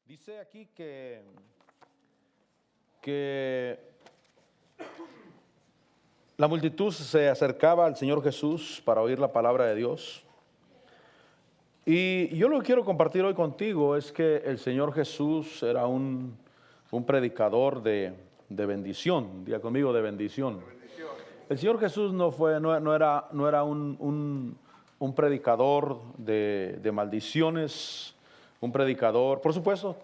Dice aquí que la multitud se acercaba al Señor Jesús para oír la palabra de Dios. Y yo lo que quiero compartir hoy contigo es que el Señor Jesús era un predicador de bendición. Diga conmigo, de bendición. El Señor Jesús no era un predicador de maldiciones, un predicador. Por supuesto,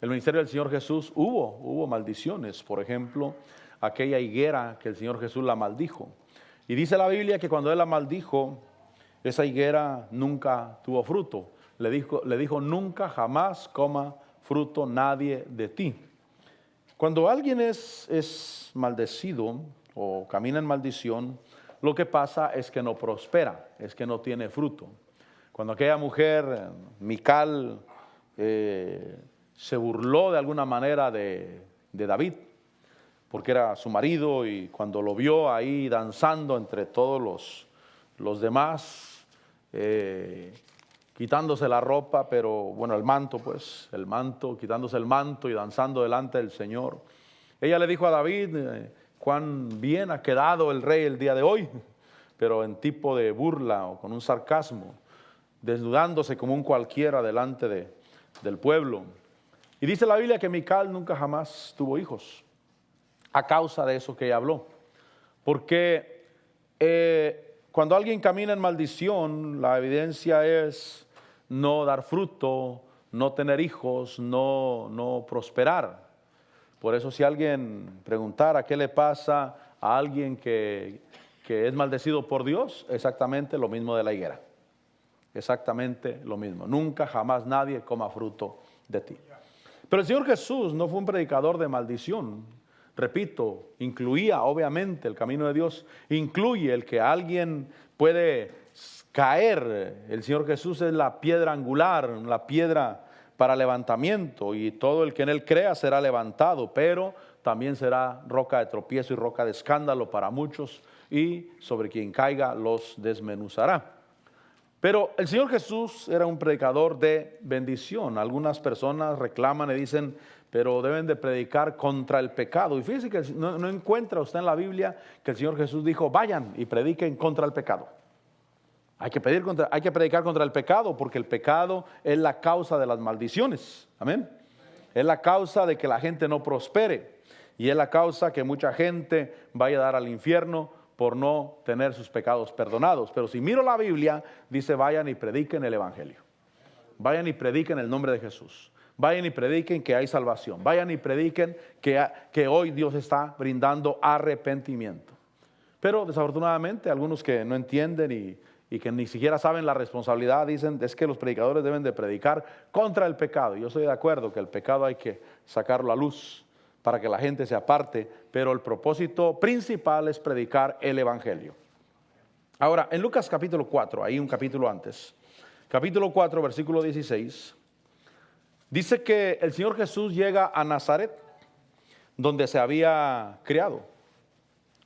el ministerio del Señor Jesús hubo maldiciones. Por ejemplo, aquella higuera que el Señor Jesús la maldijo. Y dice la Biblia que cuando Él la maldijo, esa higuera nunca tuvo fruto. Le dijo, nunca jamás coma fruto nadie de ti. Cuando alguien es maldecido o camina en maldición, lo que pasa es que no prospera, es que no tiene fruto. Cuando aquella mujer, Mical, se burló de alguna manera de David, porque era su marido, y cuando lo vio ahí danzando entre todos los demás, quitándose la ropa, pero bueno, el manto, quitándose el manto y danzando delante del Señor, ella le dijo a David, cuán bien ha quedado el rey el día de hoy, pero en tipo de burla o con un sarcasmo, desnudándose como un cualquiera delante del pueblo. Y dice la Biblia que Mical nunca jamás tuvo hijos, a causa de eso que ella habló. Porque cuando alguien camina en maldición, la evidencia es no dar fruto, no tener hijos, no prosperar. Por eso si alguien preguntara qué le pasa a alguien que es maldecido por Dios, exactamente lo mismo de la higuera. Exactamente lo mismo. Nunca jamás nadie coma fruto de ti. Pero el Señor Jesús no fue un predicador de maldición. Repito, incluía obviamente el camino de Dios, incluye el que alguien puede caer. El Señor Jesús es la piedra angular, la piedra para levantamiento, y todo el que en Él crea será levantado, pero también será roca de tropiezo y roca de escándalo para muchos, y sobre quien caiga los desmenuzará. Pero el Señor Jesús era un predicador de bendición. Algunas personas reclaman y dicen, pero deben de predicar contra el pecado. Y fíjense que no encuentra usted en la Biblia que el Señor Jesús dijo, vayan y prediquen contra el pecado. Hay que predicar contra el pecado, porque el pecado es la causa de las maldiciones. Amén. Es la causa de que la gente no prospere. Y es la causa que mucha gente vaya a dar al infierno por no tener sus pecados perdonados. Pero si miro la Biblia, dice, vayan y prediquen el Evangelio. Vayan y prediquen el nombre de Jesús. Vayan y prediquen que hay salvación. Vayan y prediquen que hoy Dios está brindando arrepentimiento. Pero desafortunadamente algunos que no entienden y que ni siquiera saben la responsabilidad, dicen, es que los predicadores deben de predicar contra el pecado. Yo estoy de acuerdo que el pecado hay que sacarlo a luz para que la gente se aparte, pero el propósito principal es predicar el Evangelio. Ahora, en Lucas capítulo 4, ahí un capítulo antes, capítulo 4, versículo 16, dice que el Señor Jesús llega a Nazaret, donde se había criado.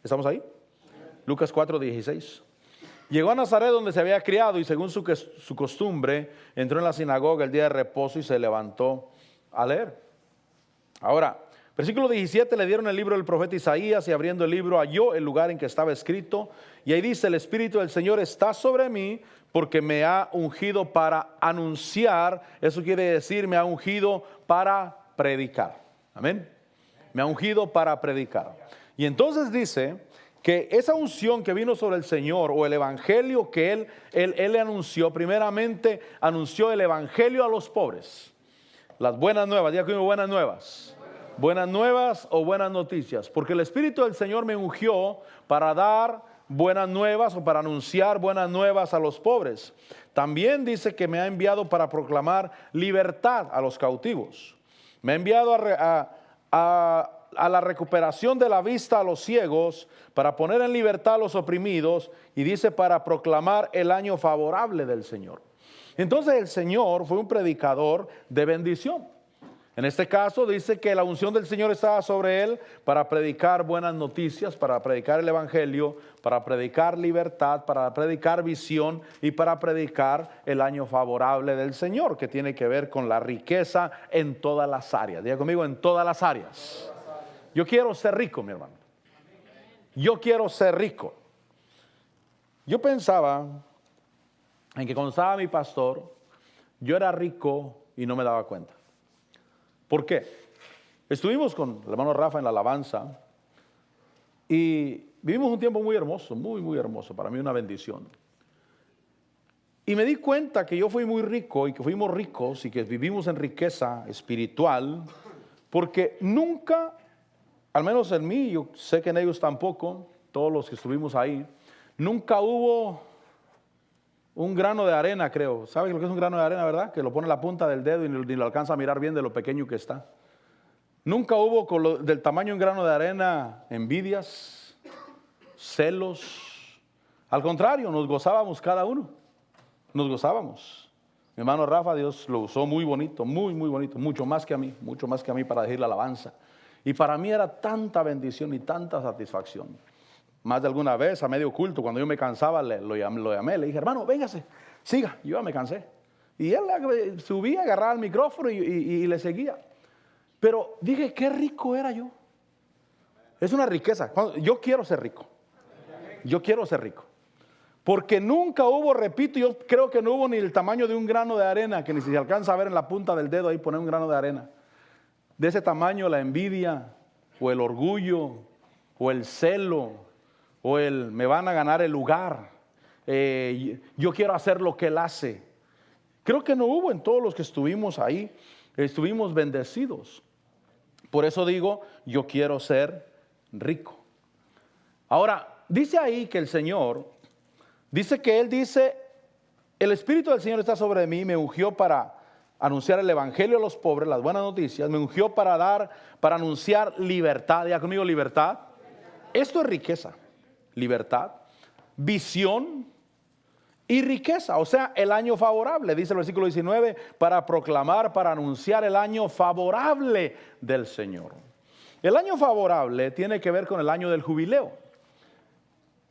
¿Estamos ahí? Lucas 4, 16. Llegó a Nazaret donde se había criado, y según su costumbre, entró en la sinagoga el día de reposo y se levantó a leer. Ahora, versículo 17, le dieron el libro del profeta Isaías, y abriendo el libro halló el lugar en que estaba escrito, y ahí dice, el Espíritu del Señor está sobre mí, porque me ha ungido para anunciar. Eso quiere decir, me ha ungido para predicar. Amén. Me ha ungido para predicar. Y entonces dice que esa unción que vino sobre el Señor, o el evangelio que él le anunció, primeramente anunció el evangelio a los pobres. Las buenas nuevas, diga conmigo, buenas nuevas. Buenas nuevas o buenas noticias, porque el Espíritu del Señor me ungió para dar buenas nuevas o para anunciar buenas nuevas a los pobres. También dice que me ha enviado para proclamar libertad a los cautivos. Me ha enviado a la recuperación de la vista a los ciegos, para poner en libertad a los oprimidos, y dice para proclamar el año favorable del Señor. Entonces el Señor fue un predicador de bendición. En este caso dice que la unción del Señor estaba sobre él para predicar buenas noticias, para predicar el evangelio, para predicar libertad, para predicar visión y para predicar el año favorable del Señor, que tiene que ver con la riqueza en todas las áreas. Diga conmigo, en todas las áreas. Yo quiero ser rico, mi hermano. Yo quiero ser rico. Yo pensaba en que cuando estaba mi pastor, yo era rico y no me daba cuenta. ¿Por qué? Estuvimos con el hermano Rafa en la alabanza y vivimos un tiempo muy hermoso, muy, muy hermoso. Para mí una bendición. Y me di cuenta que yo fui muy rico y que fuimos ricos y que vivimos en riqueza espiritual porque nunca, al menos en mí, yo sé que en ellos tampoco, todos los que estuvimos ahí, nunca hubo un grano de arena, creo. ¿Sabe lo que es un grano de arena, verdad? Que lo pone en la punta del dedo y ni lo alcanza a mirar bien de lo pequeño que está. Nunca hubo del tamaño de un grano de arena envidias, celos. Al contrario, nos gozábamos cada uno. Nos gozábamos. Mi hermano Rafa, Dios lo usó muy bonito, muy, muy bonito. Mucho más que a mí para decir la alabanza. Y para mí era tanta bendición y tanta satisfacción. Más de alguna vez a medio culto, cuando yo me cansaba, lo llamé, le dije, hermano, véngase, siga, yo ya me cansé. Y él subía, agarraba el micrófono y le seguía. Pero dije, qué rico era yo. Es una riqueza. Yo quiero ser rico. Yo quiero ser rico. Porque nunca hubo, repito, yo creo que no hubo ni el tamaño de un grano de arena, que ni si se alcanza a ver en la punta del dedo ahí poner un grano de arena. De ese tamaño la envidia, o el orgullo, o el celo, o el me van a ganar el lugar, yo quiero hacer lo que él hace. Creo que no hubo en todos los que estuvimos ahí, estuvimos bendecidos. Por eso digo, yo quiero ser rico. Ahora, dice ahí que el Señor, dice que Él dice, el Espíritu del Señor está sobre mí, me ungió para anunciar el evangelio a los pobres, las buenas noticias, me ungió para anunciar libertad. Diga conmigo, libertad. Esto es riqueza. Libertad, visión y riqueza, o sea, el año favorable, dice el versículo 19, para proclamar, para anunciar el año favorable del Señor. El año favorable tiene que ver con el año del jubileo.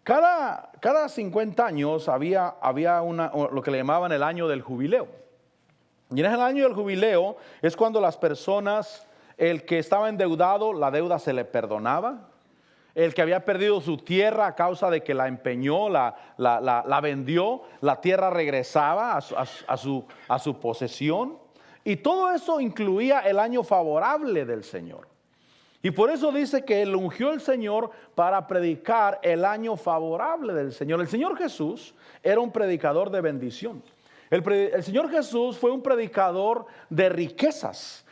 Cada 50 años había lo que le llamaban el año del jubileo. Y en el año del jubileo es cuando las personas, el que estaba endeudado, la deuda se le perdonaba. El que había perdido su tierra a causa de que la empeñó, la vendió, la tierra regresaba a su posesión. Y todo eso incluía el año favorable del Señor. Y por eso dice que Él ungió el Señor para predicar el año favorable del Señor. El Señor Jesús era un predicador de bendición. El Señor Jesús fue un predicador de riquezas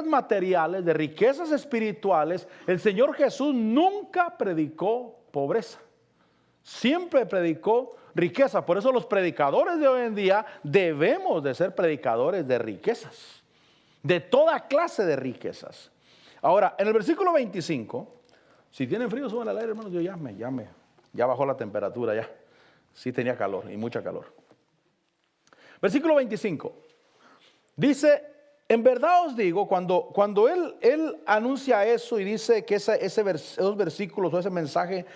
materiales, de riquezas espirituales. El Señor Jesús nunca predicó pobreza, siempre predicó riqueza. Por eso los predicadores de hoy en día debemos de ser predicadores de riquezas, de toda clase de riquezas. Ahora, en el versículo 25, si tienen frío, suban al aire, hermanos. Yo ya bajó la temperatura, ya. Sí tenía calor y mucha calor. Versículo 25, dice, en verdad os digo, cuando él anuncia eso y dice que esos versículos o ese mensaje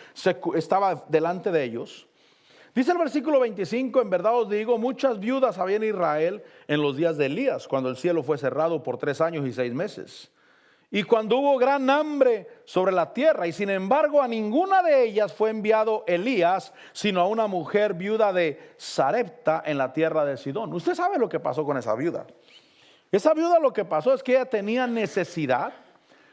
estaba delante de ellos, dice el versículo 25, en verdad os digo, muchas viudas había en Israel en los días de Elías, cuando el cielo fue cerrado por 3 años y 6 meses. Y cuando hubo gran hambre sobre la tierra, y sin embargo a ninguna de ellas fue enviado Elías, sino a una mujer viuda de Sarepta en la tierra de Sidón. Usted sabe lo que pasó con esa viuda. Esa viuda, lo que pasó es que ella tenía necesidad.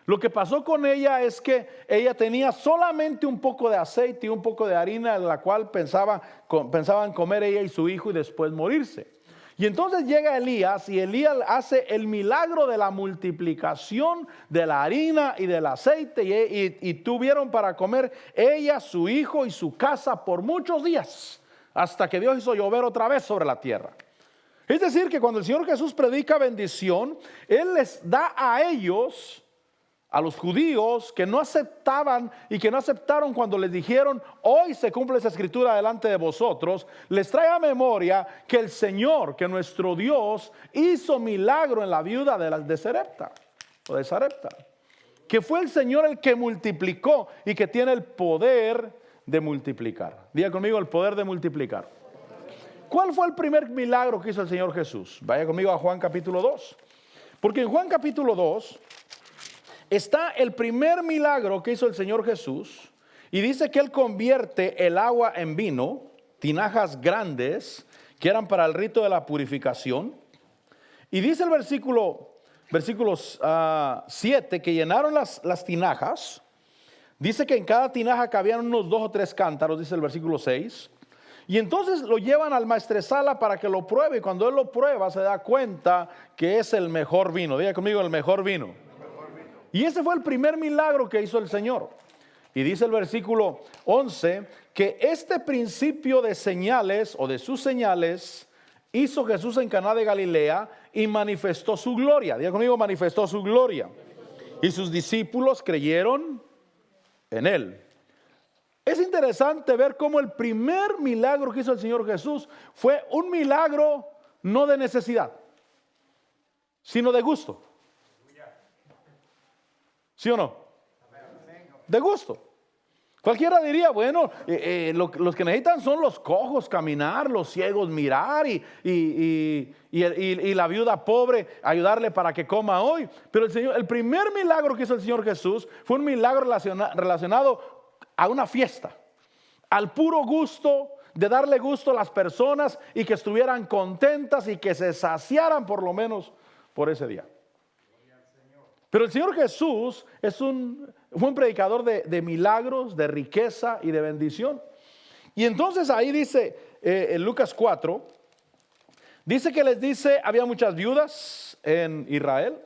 Lo que pasó con ella es que ella tenía solamente un poco de aceite y un poco de harina, en la cual pensaban comer ella y su hijo y después morirse. Y entonces llega Elías y Elías hace el milagro de la multiplicación de la harina y del aceite y tuvieron para comer ella, su hijo y su casa por muchos días, hasta que Dios hizo llover otra vez sobre la tierra. Es decir, que cuando el Señor Jesús predica bendición, Él les da a ellos a los judíos que no aceptaban y que no aceptaron cuando les dijeron: hoy se cumple esa escritura delante de vosotros, les trae a memoria que el Señor, que nuestro Dios hizo milagro en la viuda de Sarepta, o de Sarepta, que fue el Señor el que multiplicó y que tiene el poder de multiplicar. Diga conmigo: el poder de multiplicar. ¿Cuál fue el primer milagro que hizo el Señor Jesús? Vaya conmigo a Juan capítulo 2. Porque en Juan capítulo 2 está el primer milagro que hizo el Señor Jesús, y dice que Él convierte el agua en vino, tinajas grandes que eran para el rito de la purificación. Y dice el versículos 7, que llenaron las tinajas. Dice que en cada tinaja cabían unos 2 o 3 cántaros, dice el versículo 6. Y entonces lo llevan al maestresala para que lo pruebe, y cuando él lo prueba se da cuenta que es el mejor vino. Diga conmigo: el mejor vino. Y ese fue el primer milagro que hizo el Señor. Y dice el versículo 11 que este principio de señales, o de sus señales, hizo Jesús en Caná de Galilea y manifestó su gloria. Diga conmigo: manifestó su gloria. Y sus discípulos creyeron en él. Es interesante ver cómo el primer milagro que hizo el Señor Jesús fue un milagro no de necesidad, sino de gusto. ¿Sí o no? De gusto. Cualquiera diría: bueno, los que necesitan son los cojos caminar, los ciegos mirar, y la viuda pobre ayudarle para que coma hoy. Pero el primer milagro que hizo el Señor Jesús fue un milagro relacionado a una fiesta, al puro gusto de darle gusto a las personas y que estuvieran contentas y que se saciaran por lo menos por ese día. Pero el Señor Jesús fue un predicador de milagros, de riqueza y de bendición. Y entonces ahí dice, en Lucas 4, dice que les dice: había muchas viudas en Israel,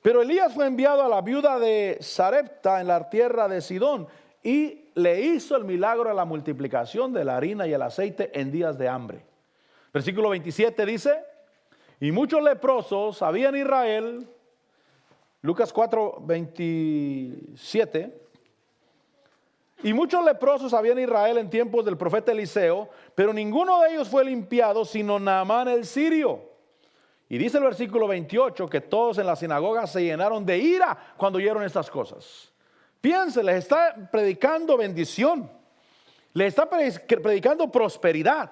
pero Elías fue enviado a la viuda de Sarepta en la tierra de Sidón, y le hizo el milagro de la multiplicación de la harina y el aceite en días de hambre. Versículo 27 dice: y muchos leprosos había en Israel. Lucas 4, 27. Y muchos leprosos había en Israel en tiempos del profeta Eliseo, pero ninguno de ellos fue limpiado, sino Naamán el sirio. Y dice el versículo 28 que todos en la sinagoga se llenaron de ira cuando oyeron estas cosas. Piense, les está predicando bendición, les está predicando prosperidad,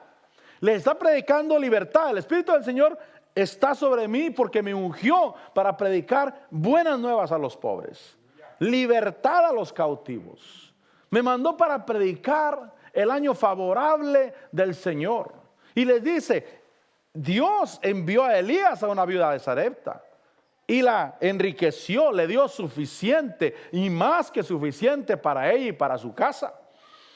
les está predicando libertad. El Espíritu del Señor está sobre mí porque me ungió para predicar buenas nuevas a los pobres, libertad a los cautivos. Me mandó para predicar el año favorable del Señor. Y les dice: Dios envió a Elías a una viuda de Sarepta y la enriqueció, le dio suficiente y más que suficiente para ella y para su casa.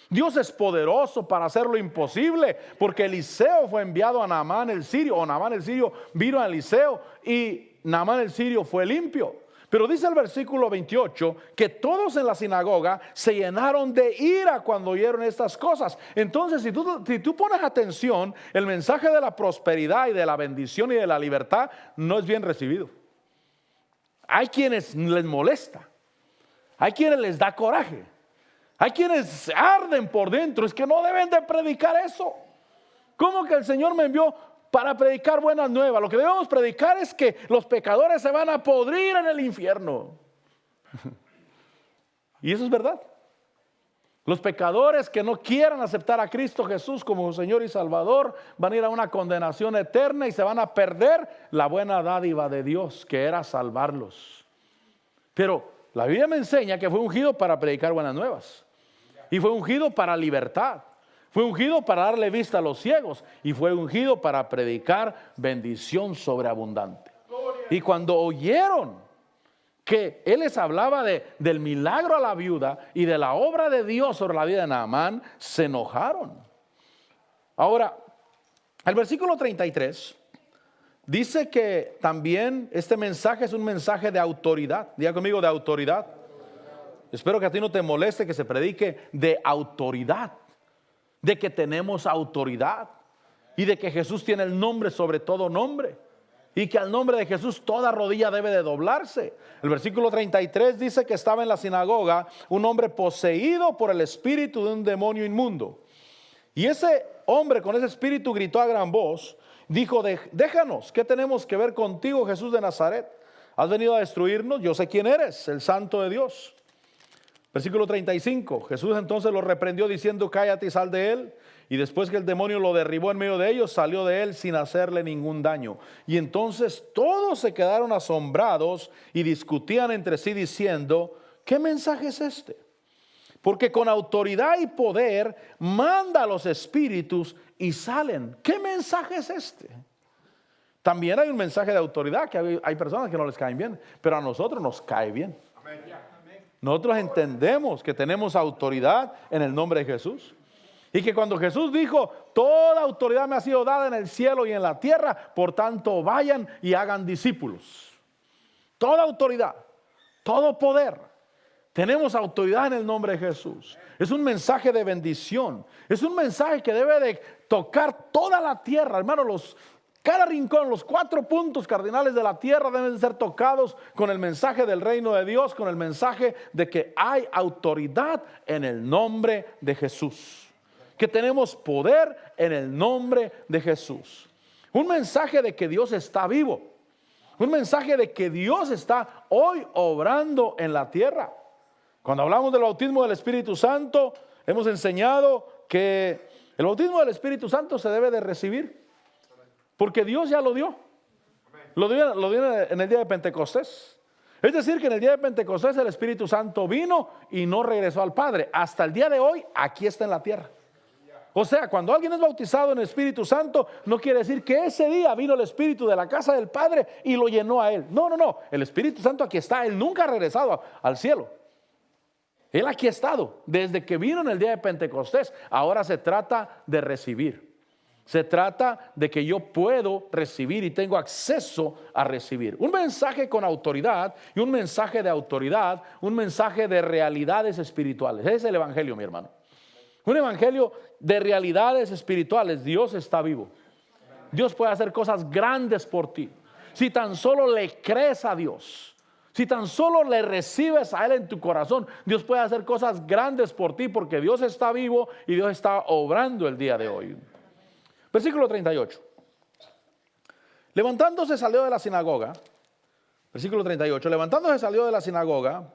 Dios es poderoso para hacer lo imposible, porque Eliseo fue enviado a Naamán el sirio, o Naamán el sirio vino a Eliseo y Naamán el sirio fue limpio. Pero dice el versículo 28 que todos en la sinagoga se llenaron de ira cuando oyeron estas cosas. Entonces, si tú pones atención, el mensaje de la prosperidad y de la bendición y de la libertad no es bien recibido. Hay quienes les molesta, hay quienes les da coraje, hay quienes arden por dentro. Es que no deben de predicar eso. ¿Cómo que el Señor me envió para predicar buenas nuevas? Lo que debemos predicar es que los pecadores se van a podrir en el infierno. Y eso es verdad. Los pecadores que no quieran aceptar a Cristo Jesús como Señor y Salvador van a ir a una condenación eterna y se van a perder la buena dádiva de Dios, que era salvarlos. Pero la Biblia me enseña que fue ungido para predicar buenas nuevas, y fue ungido para libertad, fue ungido para darle vista a los ciegos, y fue ungido para predicar bendición sobreabundante. Y cuando oyeron que Él les hablaba del milagro a la viuda y de la obra de Dios sobre la vida de Naamán, se enojaron. Ahora, el versículo 33 dice que también este mensaje es un mensaje de autoridad. Diga conmigo: de autoridad. Espero que a ti no te moleste que se predique de autoridad, de que tenemos autoridad y de que Jesús tiene el nombre sobre todo nombre. y que al nombre de Jesús toda rodilla debe de doblarse. El versículo 33 dice que estaba en la sinagoga un hombre poseído por el espíritu de un demonio inmundo. Y ese hombre con ese espíritu gritó a gran voz, dijo: déjanos, ¿qué tenemos que ver contigo, Jesús de Nazaret? ¿Has venido a destruirnos? Yo sé quién eres, el Santo de Dios. Versículo 35, Jesús entonces lo reprendió diciendo: cállate y sal de él. Y después que el demonio lo derribó en medio de ellos, salió de él sin hacerle ningún daño. Y entonces todos se quedaron asombrados y discutían entre sí diciendo: ¿qué mensaje es este? Porque con autoridad y poder manda a los espíritus y salen. ¿Qué mensaje es este? También hay un mensaje de autoridad que hay personas que no les caen bien, pero a nosotros nos cae bien. Nosotros entendemos que tenemos autoridad en el nombre de Jesús. Y que cuando Jesús dijo: toda autoridad me ha sido dada en el cielo y en la tierra, por tanto vayan y hagan discípulos. Toda autoridad, todo poder. Tenemos autoridad en el nombre de Jesús. Es un mensaje de bendición. Es un mensaje que debe de tocar toda la tierra, hermano. Cada rincón, los 4 puntos cardinales de la tierra deben ser tocados con el mensaje del reino de Dios, con el mensaje de que hay autoridad en el nombre de Jesús. Que tenemos poder en el nombre de Jesús. Un mensaje de que Dios está vivo. Un mensaje de que Dios está hoy obrando en la tierra. Cuando hablamos del bautismo del Espíritu Santo, hemos enseñado que el bautismo del Espíritu Santo se debe de recibir. Porque Dios ya lo dio. Lo dio en el día de Pentecostés. Es decir, que en el día de Pentecostés el Espíritu Santo vino y no regresó al Padre. Hasta el día de hoy, aquí está en la tierra. O sea, cuando alguien es bautizado en el Espíritu Santo, no quiere decir que ese día vino el Espíritu de la casa del Padre y lo llenó a él. No. El Espíritu Santo aquí está. Él nunca ha regresado al cielo. Él aquí ha estado desde que vino en el día de Pentecostés. Ahora se trata de recibir. Se trata de que yo puedo recibir y tengo acceso a recibir. Un mensaje con autoridad y un mensaje de autoridad, un mensaje de realidades espirituales. Ese es el evangelio, mi hermano. Un evangelio de realidades espirituales. Dios está vivo. Dios puede hacer cosas grandes por ti. Si tan solo le crees a Dios, si tan solo le recibes a Él en tu corazón, Dios puede hacer cosas grandes por ti porque Dios está vivo y Dios está obrando el día de hoy. Versículo 38. Levantándose salió de la sinagoga. Versículo 38. Levantándose salió de la sinagoga,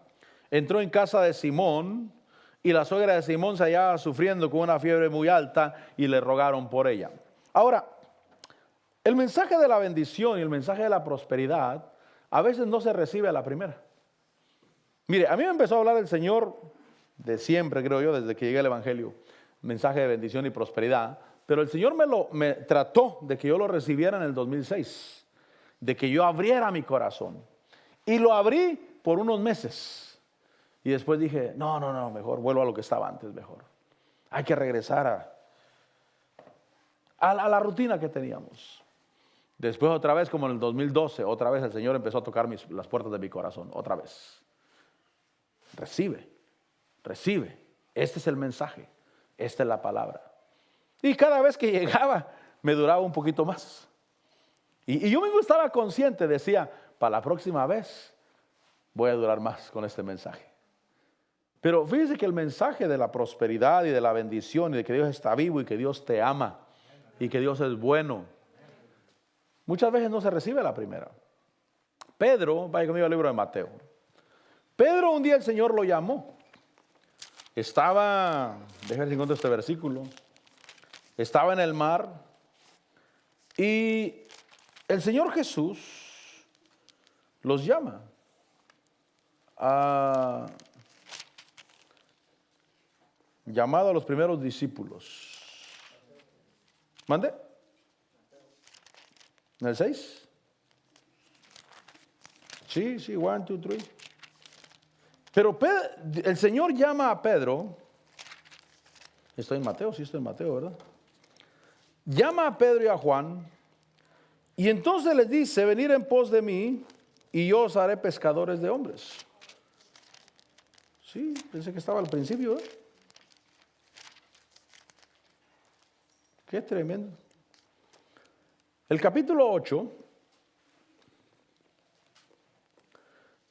entró en casa de Simón, y la suegra de Simón se hallaba sufriendo con una fiebre muy alta y le rogaron por ella. Ahora, el mensaje de la bendición y el mensaje de la prosperidad a veces no se recibe a la primera. Mire, a mí me empezó a hablar el Señor de siempre, creo yo, desde que llegué al evangelio, mensaje de bendición y prosperidad. Pero el Señor me trató de que yo lo recibiera en el 2006, de que yo abriera mi corazón. Y lo abrí por unos meses. Y después dije: no, mejor vuelvo a lo que estaba antes, mejor. Hay que regresar a la rutina que teníamos. Después otra vez, como en el 2012, otra vez el Señor empezó a tocar las puertas de mi corazón, otra vez. Recibe. Este es el mensaje, esta es la palabra. Y cada vez que llegaba, me duraba un poquito más. Y yo mismo estaba consciente, decía: para la próxima vez voy a durar más con este mensaje. Pero fíjese que el mensaje de la prosperidad y de la bendición y de que Dios está vivo y que Dios te ama y que Dios es bueno, muchas veces no se recibe a la primera. Pedro, vaya conmigo al libro de Mateo. Pedro, un día el Señor lo llamó. Estaba, déjenme ver si encuentro este versículo. Estaba en el mar y el Señor Jesús los llama llamado a los primeros discípulos. ¿Mande? ¿En el 6? Sí, 1, 2, 3. Pero el Señor llama a Pedro. Estoy en Mateo, sí estoy en Mateo, ¿verdad? Llama a Pedro y a Juan, y entonces les dice: venid en pos de mí, y yo os haré pescadores de hombres. Sí, pensé que estaba al principio, ¿eh? Qué tremendo. El capítulo 8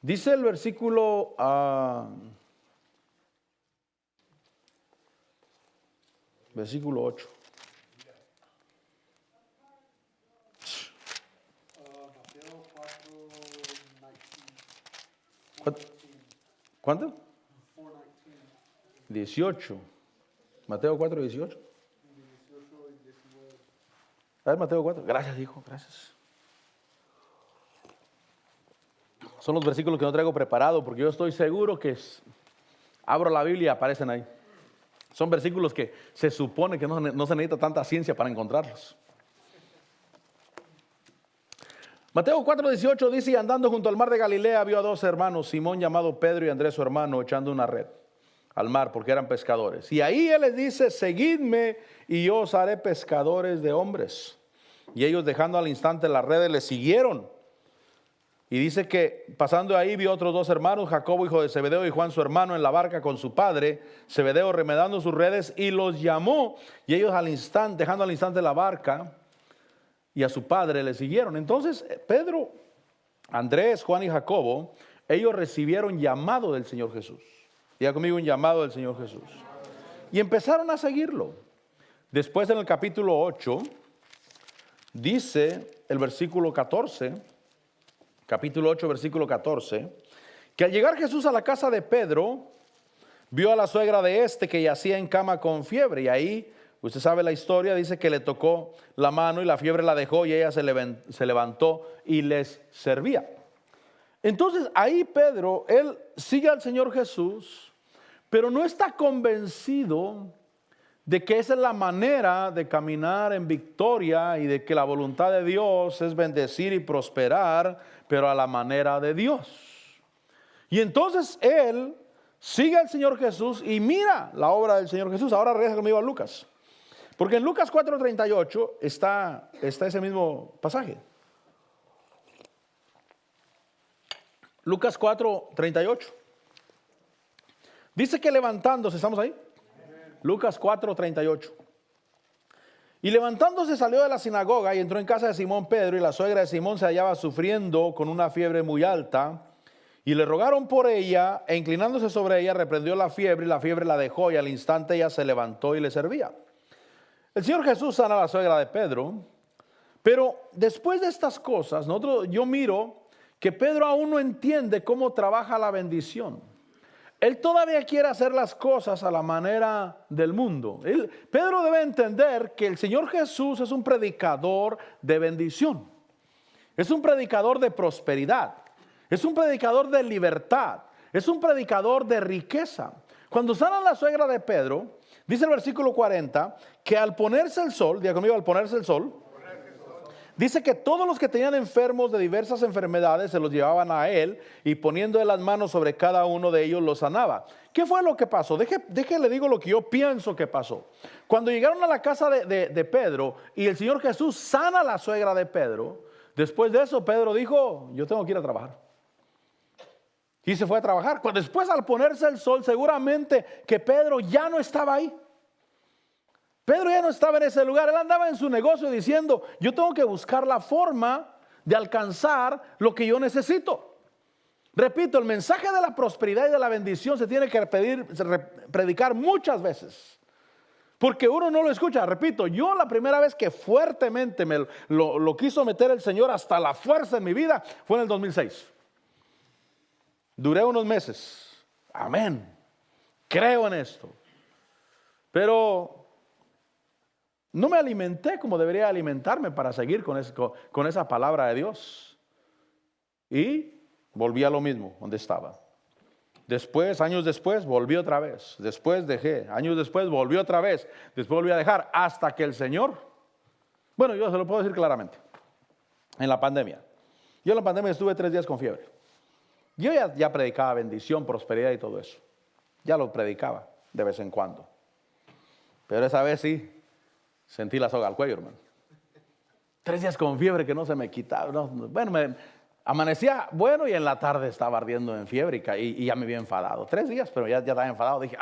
Dice el versículo 8. ¿Cuánto? 18. Mateo 4, 18. A ver, Mateo 4. Gracias, hijo, gracias. Son los versículos que no traigo preparado porque yo estoy seguro que abro la Biblia y aparecen ahí. Son versículos que se supone que no se necesita tanta ciencia para encontrarlos. Mateo 4:18 dice: y andando junto al mar de Galilea vio a dos hermanos, Simón llamado Pedro y Andrés su hermano, echando una red al mar porque eran pescadores. Y ahí él les dice: seguidme y yo os haré pescadores de hombres. Y ellos, dejando al instante las redes, le siguieron. Y dice que pasando ahí vio otros dos hermanos, Jacobo hijo de Zebedeo y Juan su hermano, en la barca con su padre Zebedeo remedando sus redes, y los llamó. Y ellos al instante, dejando al instante la barca y a su padre, le siguieron. Entonces Pedro, Andrés, Juan y Jacobo, ellos recibieron llamado del Señor Jesús. Diga conmigo: un llamado del Señor Jesús. Y empezaron a seguirlo. Después, en el capítulo 8, dice el versículo 14, capítulo 8, versículo 14, que al llegar Jesús a la casa de Pedro, vio a la suegra de este que yacía en cama con fiebre. Y ahí, usted sabe la historia, dice que le tocó la mano y la fiebre la dejó y ella se levantó y les servía. Entonces ahí Pedro, él sigue al Señor Jesús, pero no está convencido de que esa es la manera de caminar en victoria y de que la voluntad de Dios es bendecir y prosperar, pero a la manera de Dios. Y entonces él sigue al Señor Jesús y mira la obra del Señor Jesús. Ahora regresa conmigo a Lucas, porque en Lucas 4:38 está ese mismo pasaje. Lucas 4:38 dice que levantándose, ¿estamos ahí? Lucas 4:38. Y levantándose salió de la sinagoga y entró en casa de Simón Pedro, y la suegra de Simón se hallaba sufriendo con una fiebre muy alta, y le rogaron por ella, e inclinándose sobre ella reprendió la fiebre, y la fiebre la dejó, y al instante ella se levantó y le servía. El Señor Jesús sana a la suegra de Pedro, pero después de estas cosas, yo miro que Pedro aún no entiende cómo trabaja la bendición. Él todavía quiere hacer las cosas a la manera del mundo. Pedro debe entender que el Señor Jesús es un predicador de bendición. Es un predicador de prosperidad. Es un predicador de libertad. Es un predicador de riqueza. Cuando sana a la suegra de Pedro, dice el versículo 40, que al ponerse el sol, diga conmigo, al ponerse el sol, dice que todos los que tenían enfermos de diversas enfermedades se los llevaban a él, y poniendo las manos sobre cada uno de ellos los sanaba. ¿Qué fue lo que pasó? Déjale digo lo que yo pienso que pasó. Cuando llegaron a la casa de Pedro y el Señor Jesús sana a la suegra de Pedro, después de eso Pedro dijo: yo tengo que ir a trabajar. Y se fue a trabajar. Después, al ponerse el sol, seguramente que Pedro ya no estaba ahí. Pedro ya no estaba en ese lugar. Él andaba en su negocio diciendo: yo tengo que buscar la forma de alcanzar lo que yo necesito. Repito, el mensaje de la prosperidad y de la bendición se tiene que predicar muchas veces, porque uno no lo escucha. Repito, yo la primera vez que fuertemente lo quiso meter el Señor hasta la fuerza en mi vida fue en el 2006. Duré unos meses. Amén. Creo en esto. Pero no me alimenté como debería alimentarme para seguir con esa palabra de Dios. Y volví a lo mismo, donde estaba. Después, años después, volví otra vez. Después dejé. Años después, volví otra vez. Después volví a dejar. Hasta que el Señor, bueno, yo se lo puedo decir claramente. En la pandemia. Yo en la pandemia estuve 3 días con fiebre. Yo ya predicaba bendición, prosperidad y todo eso. Ya lo predicaba de vez en cuando. Pero esa vez sí sentí la soga al cuello, hermano. 3 días con fiebre que no se me quitaba. Bueno, amanecía bueno y en la tarde estaba ardiendo en fiebre y ya me había enfadado. 3 días, pero ya estaba enfadado. Dije: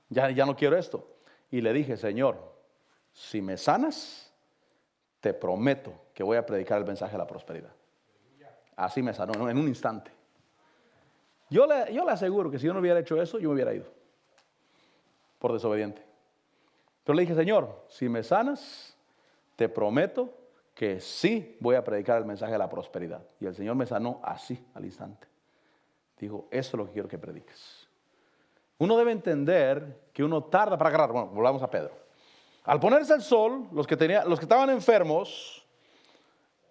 ya no quiero esto. Y le dije: Señor, si me sanas, te prometo que voy a predicar el mensaje de la prosperidad. Así me sanó, en un instante. Yo le aseguro que si yo no hubiera hecho eso, yo me hubiera ido por desobediente. Pero le dije, Señor, si me sanas, te prometo que sí voy a predicar el mensaje de la prosperidad. Y el Señor me sanó así, al instante. Dijo, eso es lo que quiero que prediques. Uno debe entender que uno tarda para agarrar. Bueno, volvamos a Pedro. Al ponerse el sol, los que estaban enfermos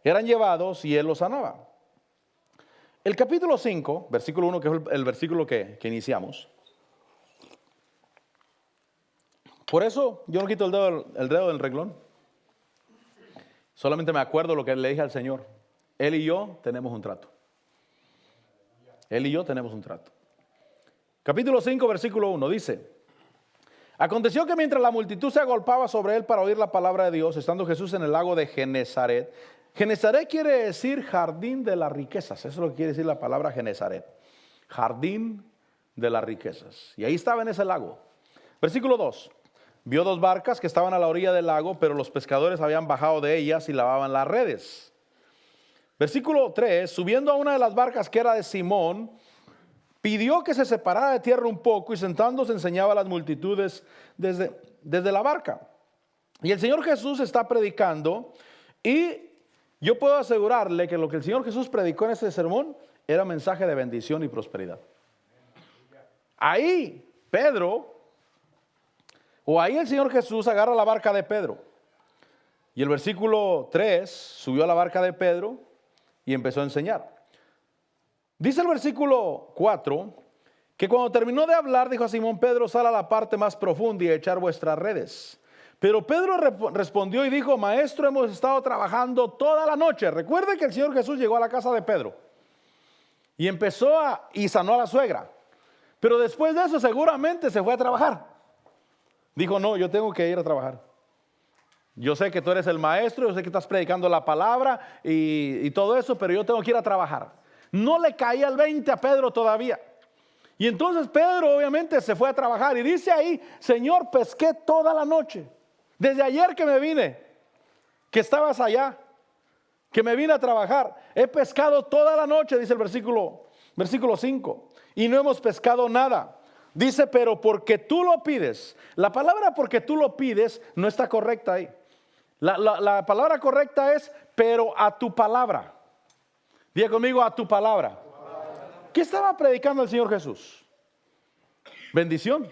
eran llevados y él los sanaba. El capítulo 5, versículo 1, que es el versículo que iniciamos. Por eso yo no quito el dedo del renglón. Solamente me acuerdo lo que le dije al Señor. Él y yo tenemos un trato. Él y yo tenemos un trato. Capítulo 5, versículo 1 dice: aconteció que mientras la multitud se agolpaba sobre él para oír la palabra de Dios, estando Jesús en el lago de Genezaret. Genezaret quiere decir jardín de las riquezas. Eso es lo que quiere decir la palabra Genezaret. Jardín de las riquezas. Y ahí estaba en ese lago. Versículo 2. Vio 2 barcas que estaban a la orilla del lago, pero los pescadores habían bajado de ellas y lavaban las redes. Versículo 3. Subiendo a una de las barcas que era de Simón, pidió que se separara de tierra un poco y sentándose enseñaba a las multitudes desde la barca. Y el Señor Jesús está predicando y yo puedo asegurarle que lo que el Señor Jesús predicó en ese sermón era mensaje de bendición y prosperidad. Ahí el Señor Jesús agarra la barca de Pedro. Y el versículo 3 subió a la barca de Pedro y empezó a enseñar. Dice el versículo 4 que cuando terminó de hablar dijo a Simón Pedro: sal a la parte más profunda y a echar vuestras redes. Pero Pedro respondió y dijo: maestro, hemos estado trabajando toda la noche. Recuerde que el Señor Jesús llegó a la casa de Pedro y y sanó a la suegra. Pero después de eso seguramente se fue a trabajar. Dijo: no, yo tengo que ir a trabajar. Yo sé que tú eres el maestro, yo sé que estás predicando la palabra y todo eso, pero yo tengo que ir a trabajar. No le caía el 20 a Pedro todavía. Y entonces Pedro obviamente se fue a trabajar y dice ahí: Señor, pesqué toda la noche. Desde ayer que me vine, que estabas allá, que me vine a trabajar. He pescado toda la noche, dice el versículo 5. Y no hemos pescado nada. Dice, pero porque tú lo pides. La palabra porque tú lo pides no está correcta ahí. La palabra correcta es, pero a tu palabra. Diga conmigo, a tu palabra. ¿Qué estaba predicando el Señor Jesús? Bendición,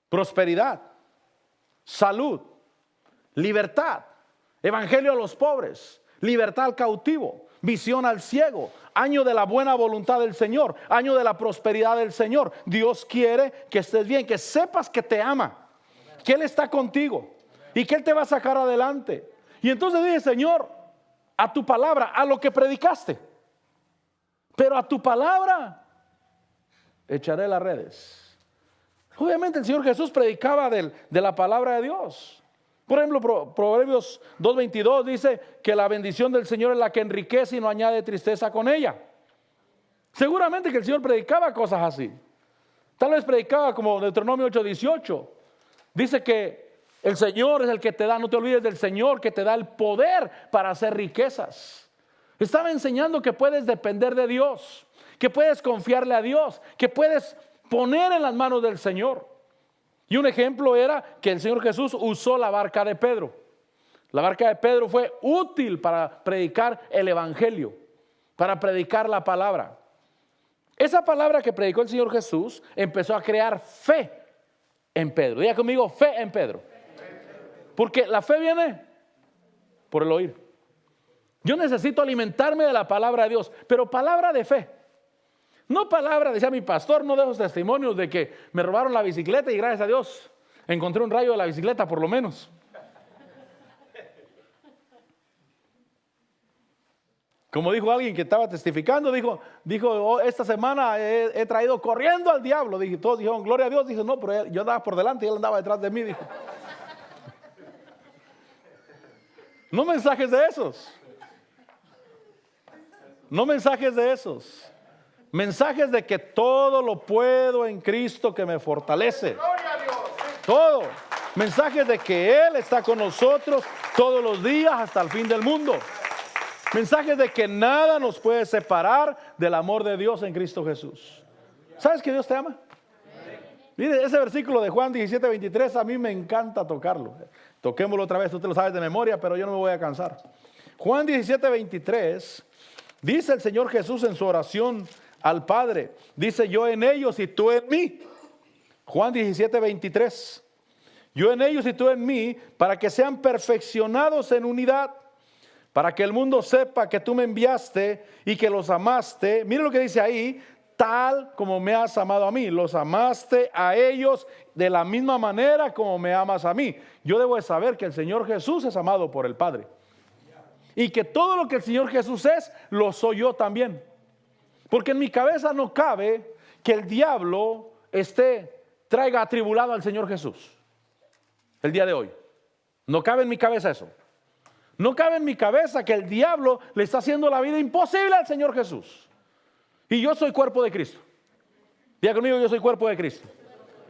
prosperidad, salud, libertad, evangelio a los pobres, libertad al cautivo, visión al ciego, año de la buena voluntad del Señor, año de la prosperidad del Señor. Dios quiere que estés bien, que sepas que te ama, que Él está contigo y que Él te va a sacar adelante. Y entonces dije: Señor, a tu palabra, a lo que predicaste, pero a tu palabra echaré las redes. Obviamente el Señor Jesús predicaba de la palabra de Dios. Por ejemplo, Proverbios 2:22 dice que la bendición del Señor es la que enriquece y no añade tristeza con ella. Seguramente que el Señor predicaba cosas así. Tal vez predicaba como Deuteronomio 8:18. Dice que el Señor es el que te da, no te olvides del Señor, que te da el poder para hacer riquezas. Estaba enseñando que puedes depender de Dios, que puedes confiarle a Dios, que puedes poner en las manos del Señor. Y un ejemplo era que el Señor Jesús usó la barca de Pedro. La barca de Pedro fue útil para predicar el evangelio, para predicar la palabra. Esa palabra que predicó el Señor Jesús empezó a crear fe en Pedro. Diga conmigo, fe en Pedro. Porque la fe viene por el oír. Yo necesito alimentarme de la palabra de Dios, pero palabra de fe. No palabra, decía mi pastor, no dejo testimonios de que me robaron la bicicleta y gracias a Dios encontré un rayo de la bicicleta por lo menos. Como dijo alguien que estaba testificando, dijo, oh, esta semana he traído corriendo al diablo. Dije, todos dijeron, gloria a Dios. Dijo, no, pero yo andaba por delante y él andaba detrás de mí, dijo. No mensajes de esos. No mensajes de esos. Mensajes de que todo lo puedo en Cristo que me fortalece. Todo. Mensajes de que Él está con nosotros todos los días hasta el fin del mundo. Mensaje de que nada nos puede separar del amor de Dios en Cristo Jesús. ¿Sabes que Dios te ama? Mire, ese versículo de Juan 17:23 a mí me encanta tocarlo. Toquémoslo otra vez, tú te lo sabes de memoria, pero yo no me voy a cansar. Juan 17:23, dice el Señor Jesús en su oración al Padre, dice: yo en ellos y tú en mí. Juan 17:23, yo en ellos y tú en mí, para que sean perfeccionados en unidad, para que el mundo sepa que tú me enviaste y que los amaste. Mire lo que dice ahí: tal como me has amado a mí. Los amaste a ellos de la misma manera como me amas a mí. Yo debo de saber que el Señor Jesús es amado por el Padre, y que todo lo que el Señor Jesús es, lo soy yo también. Porque en mi cabeza no cabe que el diablo traiga atribulado al Señor Jesús el día de hoy. No cabe en mi cabeza eso. No cabe en mi cabeza que el diablo le está haciendo la vida imposible al Señor Jesús. Y yo soy cuerpo de Cristo. Diga conmigo: yo soy cuerpo de Cristo.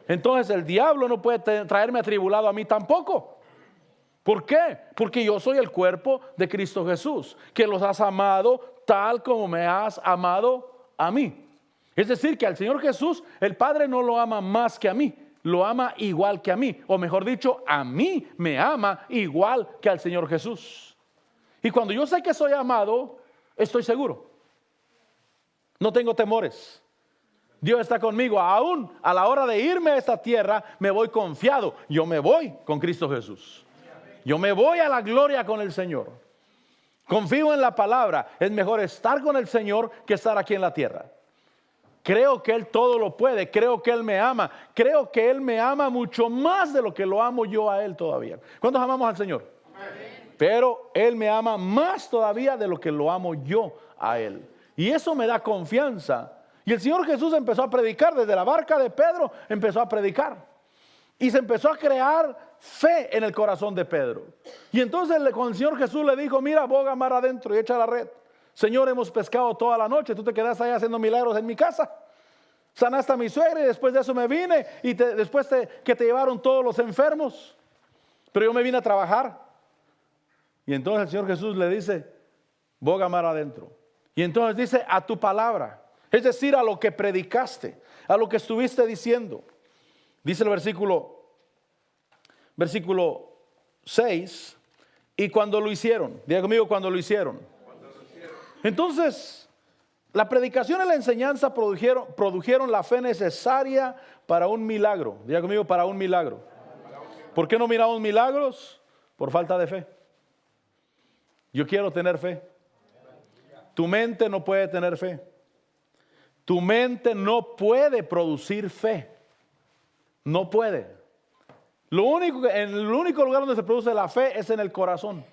Entonces el diablo no puede traerme atribulado a mí tampoco. ¿Por qué? Porque yo soy el cuerpo de Cristo Jesús, que los has amado tal como me has amado a mí. Es decir, que al Señor Jesús el Padre no lo ama más que a mí, lo ama igual que a mí. O mejor dicho, a mí me ama igual que al Señor Jesús. Y cuando yo sé que soy amado, estoy seguro. No tengo temores. Dios está conmigo. Aún a la hora de irme a esta tierra, me voy confiado. Yo me voy con Cristo Jesús. Yo me voy a la gloria con el Señor. Confío en la palabra. Es mejor estar con el Señor que estar aquí en la tierra. Creo que Él todo lo puede. Creo que Él me ama. Creo que Él me ama mucho más de lo que lo amo yo a Él todavía. ¿Cuántos amamos al Señor? Amén. Pero Él me ama más todavía de lo que lo amo yo a Él. Y eso me da confianza. Y el Señor Jesús empezó a predicar. Desde la barca de Pedro empezó a predicar. Y se empezó a crear fe en el corazón de Pedro. Y entonces cuando el Señor Jesús le dijo: mira, boga mar adentro y echa la red. Señor, hemos pescado toda la noche, tú te quedaste ahí haciendo milagros en mi casa. Sanaste a mi suegra y después de eso me vine. Y después que te llevaron todos los enfermos. Pero yo me vine a trabajar. Y entonces el Señor Jesús le dice: boga mar adentro. Y entonces dice: a tu palabra. Es decir, a lo que predicaste, a lo que estuviste diciendo. Dice el versículo 6, y cuando lo hicieron, diga conmigo: cuando lo hicieron. Entonces, la predicación y la enseñanza produjeron la fe necesaria para un milagro. Diga conmigo: para un milagro. ¿Por qué no miramos milagros? Por falta de fe. Yo quiero tener fe. Tu mente no puede tener fe. Tu mente no puede producir fe. No puede. En el único lugar donde se produce la fe es en el corazón.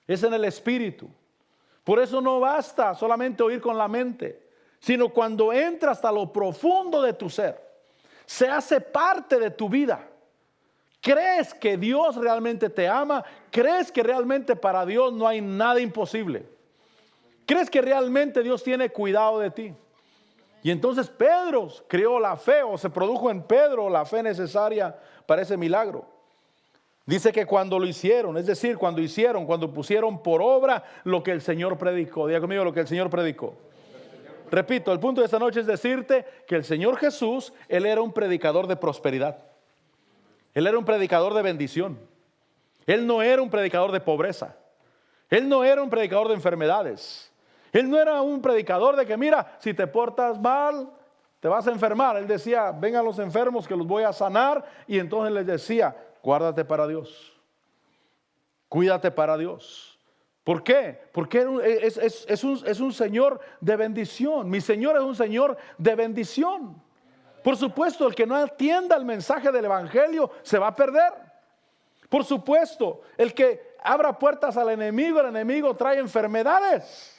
Es en el espíritu. Por eso no basta solamente oír con la mente, sino cuando entra hasta lo profundo de tu ser, se hace parte de tu vida. ¿Crees que Dios realmente te ama? ¿Crees que realmente para Dios no hay nada imposible? ¿Crees que realmente Dios tiene cuidado de ti? Y entonces Pedro creó la fe, o se produjo en Pedro la fe necesaria para ese milagro. Dice que cuando lo hicieron, es decir, cuando pusieron por obra lo que el Señor predicó. Diga conmigo: lo que el Señor predicó. Repito, el punto de esta noche es decirte que el Señor Jesús, Él era un predicador de prosperidad. Él era un predicador de bendición. Él no era un predicador de pobreza. Él no era un predicador de enfermedades. Él no era un predicador de que, mira, si te portas mal, te vas a enfermar. Él decía: vengan los enfermos que los voy a sanar. Y entonces les decía: guárdate para Dios. Cuídate para Dios. ¿Por qué? Porque es un Señor de bendición. Mi Señor es un Señor de bendición. Por supuesto, el que no atienda el mensaje del Evangelio se va a perder. Por supuesto, el que abra puertas al enemigo, el enemigo trae enfermedades.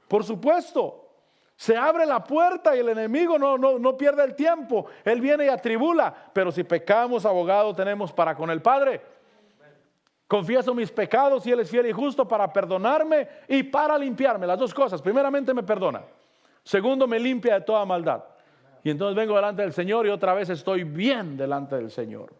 Por supuesto, se abre la puerta y el enemigo no pierde el tiempo. Él viene y atribula. Pero si pecamos, abogado tenemos para con el Padre. Confieso mis pecados y Él es fiel y justo para perdonarme y para limpiarme. Las dos cosas. Primeramente me perdona. Segundo, me limpia de toda maldad. Y entonces vengo delante del Señor y otra vez estoy bien delante del Señor.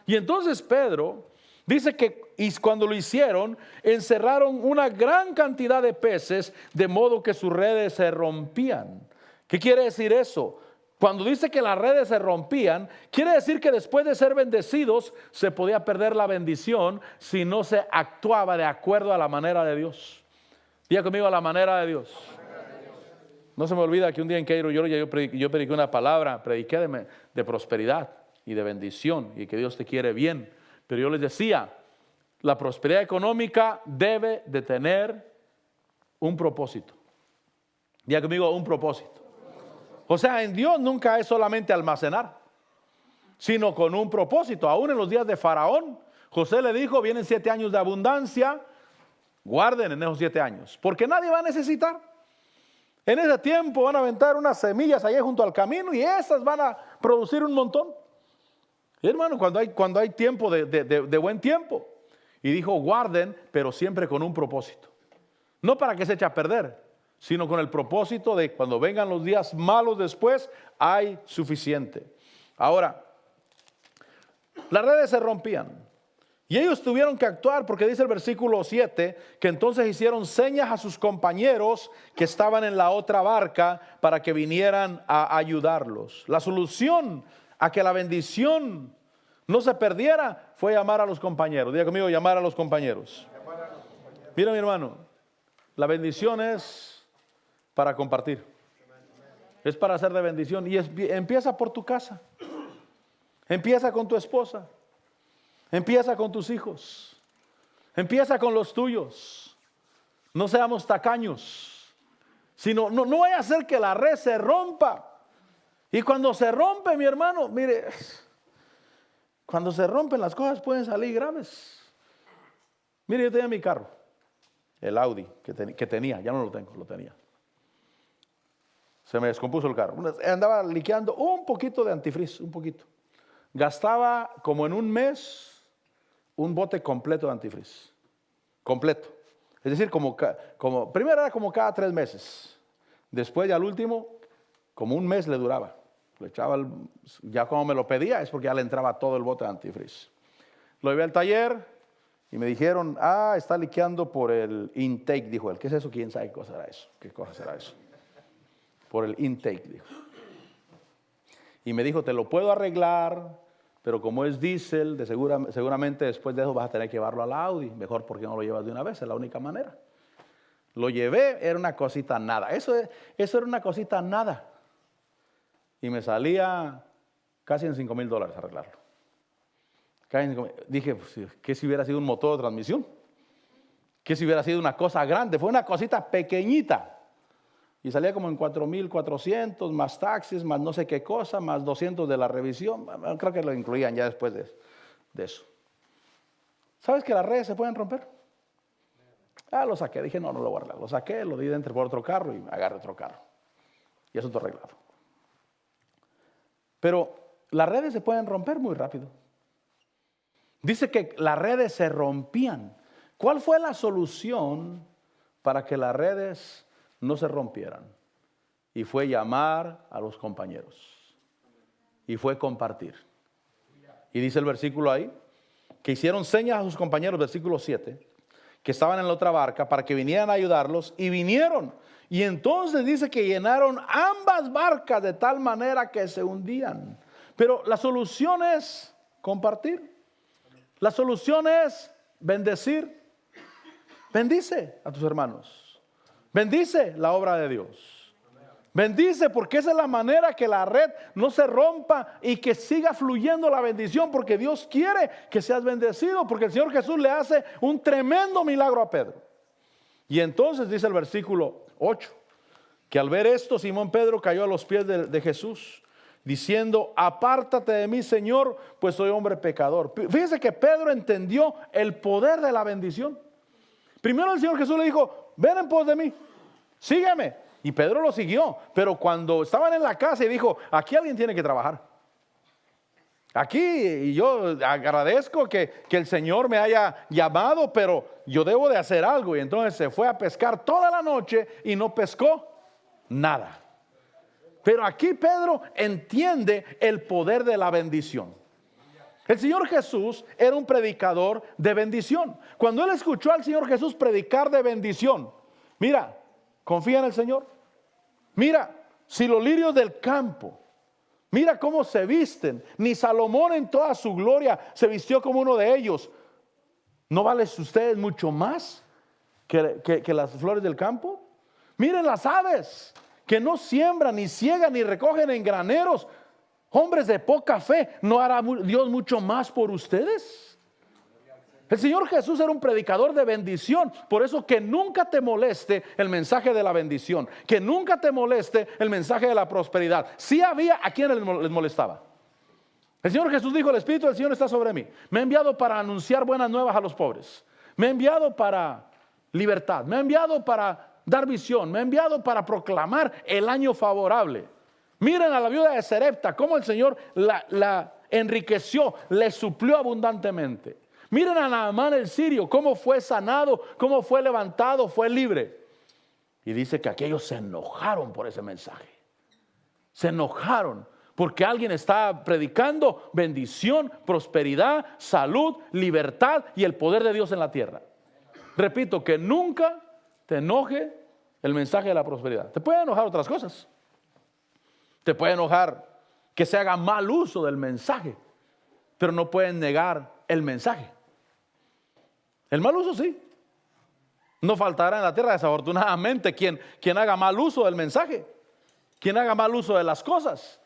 Y entonces Pedro Dice que y cuando lo hicieron, encerraron una gran cantidad de peces, de modo que sus redes se rompían. ¿Qué quiere decir eso? Cuando dice que las redes se rompían, quiere decir que después de ser bendecidos, se podía perder la bendición si no se actuaba de acuerdo a la manera de Dios. Diga conmigo, a la manera de Dios. No se me olvida que un día en Cairo yo prediqué una palabra, prediqué de prosperidad y de bendición y que Dios te quiere bien. Pero yo les decía, la prosperidad económica debe de tener un propósito. Diga conmigo, un propósito. O sea, en Dios nunca es solamente almacenar, sino con un propósito. Aún en los días de Faraón, José le dijo, vienen 7 años de abundancia, guarden en esos 7 años, porque nadie va a necesitar. En ese tiempo van a aventar unas semillas allá junto al camino y esas van a producir un montón. Y hermano, cuando hay tiempo de buen tiempo. Y dijo, guarden, pero siempre con un propósito. No para que se eche a perder, sino con el propósito de cuando vengan los días malos después, hay suficiente. Ahora, las redes se rompían. Y ellos tuvieron que actuar porque dice el versículo 7 que entonces hicieron señas a sus compañeros que estaban en la otra barca para que vinieran a ayudarlos. La solución a que la bendición no se perdiera fue llamar a los compañeros. Diga conmigo, llamar a los compañeros. Mira mi hermano, la bendición es para compartir. Es para hacer de bendición y empieza por tu casa. Empieza con tu esposa. Empieza con tus hijos. Empieza con los tuyos. No seamos tacaños. Sino, no vaya a hacer que la red se rompa. Y cuando se rompe, mi hermano, mire, cuando se rompen las cosas pueden salir graves. Mire, yo tenía mi carro, el Audi que tenía, ya no lo tengo, lo tenía. Se me descompuso el carro. Andaba liqueando un poquito de antifreeze, un poquito. Gastaba como en un mes un bote completo de antifreeze. Completo. Es decir, primero era como cada 3 meses. Después ya al último, como un mes le duraba. Le echaba ya como me lo pedía, es porque ya le entraba todo el bote de antifreeze. Lo llevé al taller y me dijeron, está liqueando por el intake, dijo él. ¿Qué es eso? ¿Quién sabe qué cosa será eso? ¿Qué cosa será eso? Por el intake, dijo. Y me dijo, te lo puedo arreglar, pero como es diésel, seguramente después de eso vas a tener que llevarlo al Audi. Mejor porque no lo llevas de una vez, es la única manera. Lo llevé, era una cosita nada. Eso era una cosita nada. Y me salía casi en $5,000 arreglarlo. Dije, pues, ¿qué si hubiera sido un motor de transmisión? ¿Qué si hubiera sido una cosa grande? Fue una cosita pequeñita. Y salía como en 4,400, más taxis, más no sé qué cosa, más 200 de la revisión. Creo que lo incluían ya después de eso. ¿Sabes que las redes se pueden romper? Lo saqué. Dije, no lo voy a arreglar. Lo saqué, lo di dentro por otro carro y agarré otro carro. Y eso está arreglado. Pero las redes se pueden romper muy rápido. Dice que las redes se rompían. ¿Cuál fue la solución para que las redes no se rompieran? Y fue llamar a los compañeros. Y fue compartir. Y dice el versículo ahí, que hicieron señas a sus compañeros, versículo 7, que estaban en la otra barca para que vinieran a ayudarlos, y vinieron. Y entonces dice que llenaron ambas barcas de tal manera que se hundían. Pero la solución es compartir. La solución es bendecir. Bendice a tus hermanos. Bendice la obra de Dios. Bendice, porque esa es la manera que la red no se rompa y que siga fluyendo la bendición, porque Dios quiere que seas bendecido, porque el Señor Jesús le hace un tremendo milagro a Pedro. Y entonces dice el versículo 8, que al ver esto Simón Pedro cayó a los pies de Jesús, diciendo, apártate de mí, Señor, pues soy hombre pecador. Fíjese que Pedro entendió el poder de la bendición. Primero el Señor Jesús le dijo, ven en pos de mí, sígueme. Y Pedro lo siguió, pero cuando estaban en la casa y dijo, aquí alguien tiene que trabajar. Aquí, y yo agradezco que el Señor me haya llamado, pero yo debo de hacer algo. Y entonces se fue a pescar toda la noche y no pescó nada. Pero aquí Pedro entiende el poder de la bendición. El Señor Jesús era un predicador de bendición. Cuando él escuchó al Señor Jesús predicar de bendición, mira, confía en el Señor. Mira, si los lirios del campo, mira cómo se visten, ni Salomón en toda su gloria se vistió como uno de ellos. ¿No valen ustedes mucho más que las flores del campo? Miren las aves, que no siembran, ni ciegan, ni recogen en graneros. Hombres de poca fe, ¿no hará Dios mucho más por ustedes? El Señor Jesús era un predicador de bendición. Por eso que nunca te moleste el mensaje de la bendición, que nunca te moleste el mensaje de la prosperidad. Sí había a quienes les molestaba. El Señor Jesús dijo: el Espíritu del Señor está sobre mí. Me ha enviado para anunciar buenas nuevas a los pobres. Me ha enviado para libertad. Me ha enviado para dar visión. Me ha enviado para proclamar el año favorable. Miren a la viuda de Sarepta, cómo el Señor la enriqueció, le suplió abundantemente. Miren a Naamán el sirio, cómo fue sanado, cómo fue levantado, fue libre. Y dice que aquellos se enojaron por ese mensaje. Se enojaron porque alguien está predicando bendición, prosperidad, salud, libertad y el poder de Dios en la tierra. Repito, que nunca te enoje el mensaje de la prosperidad. Te pueden enojar otras cosas. Te puede enojar que se haga mal uso del mensaje, pero no pueden negar el mensaje. El mal uso sí. No faltará en la tierra desafortunadamente quien haga mal uso del mensaje, quien haga mal uso de las cosas,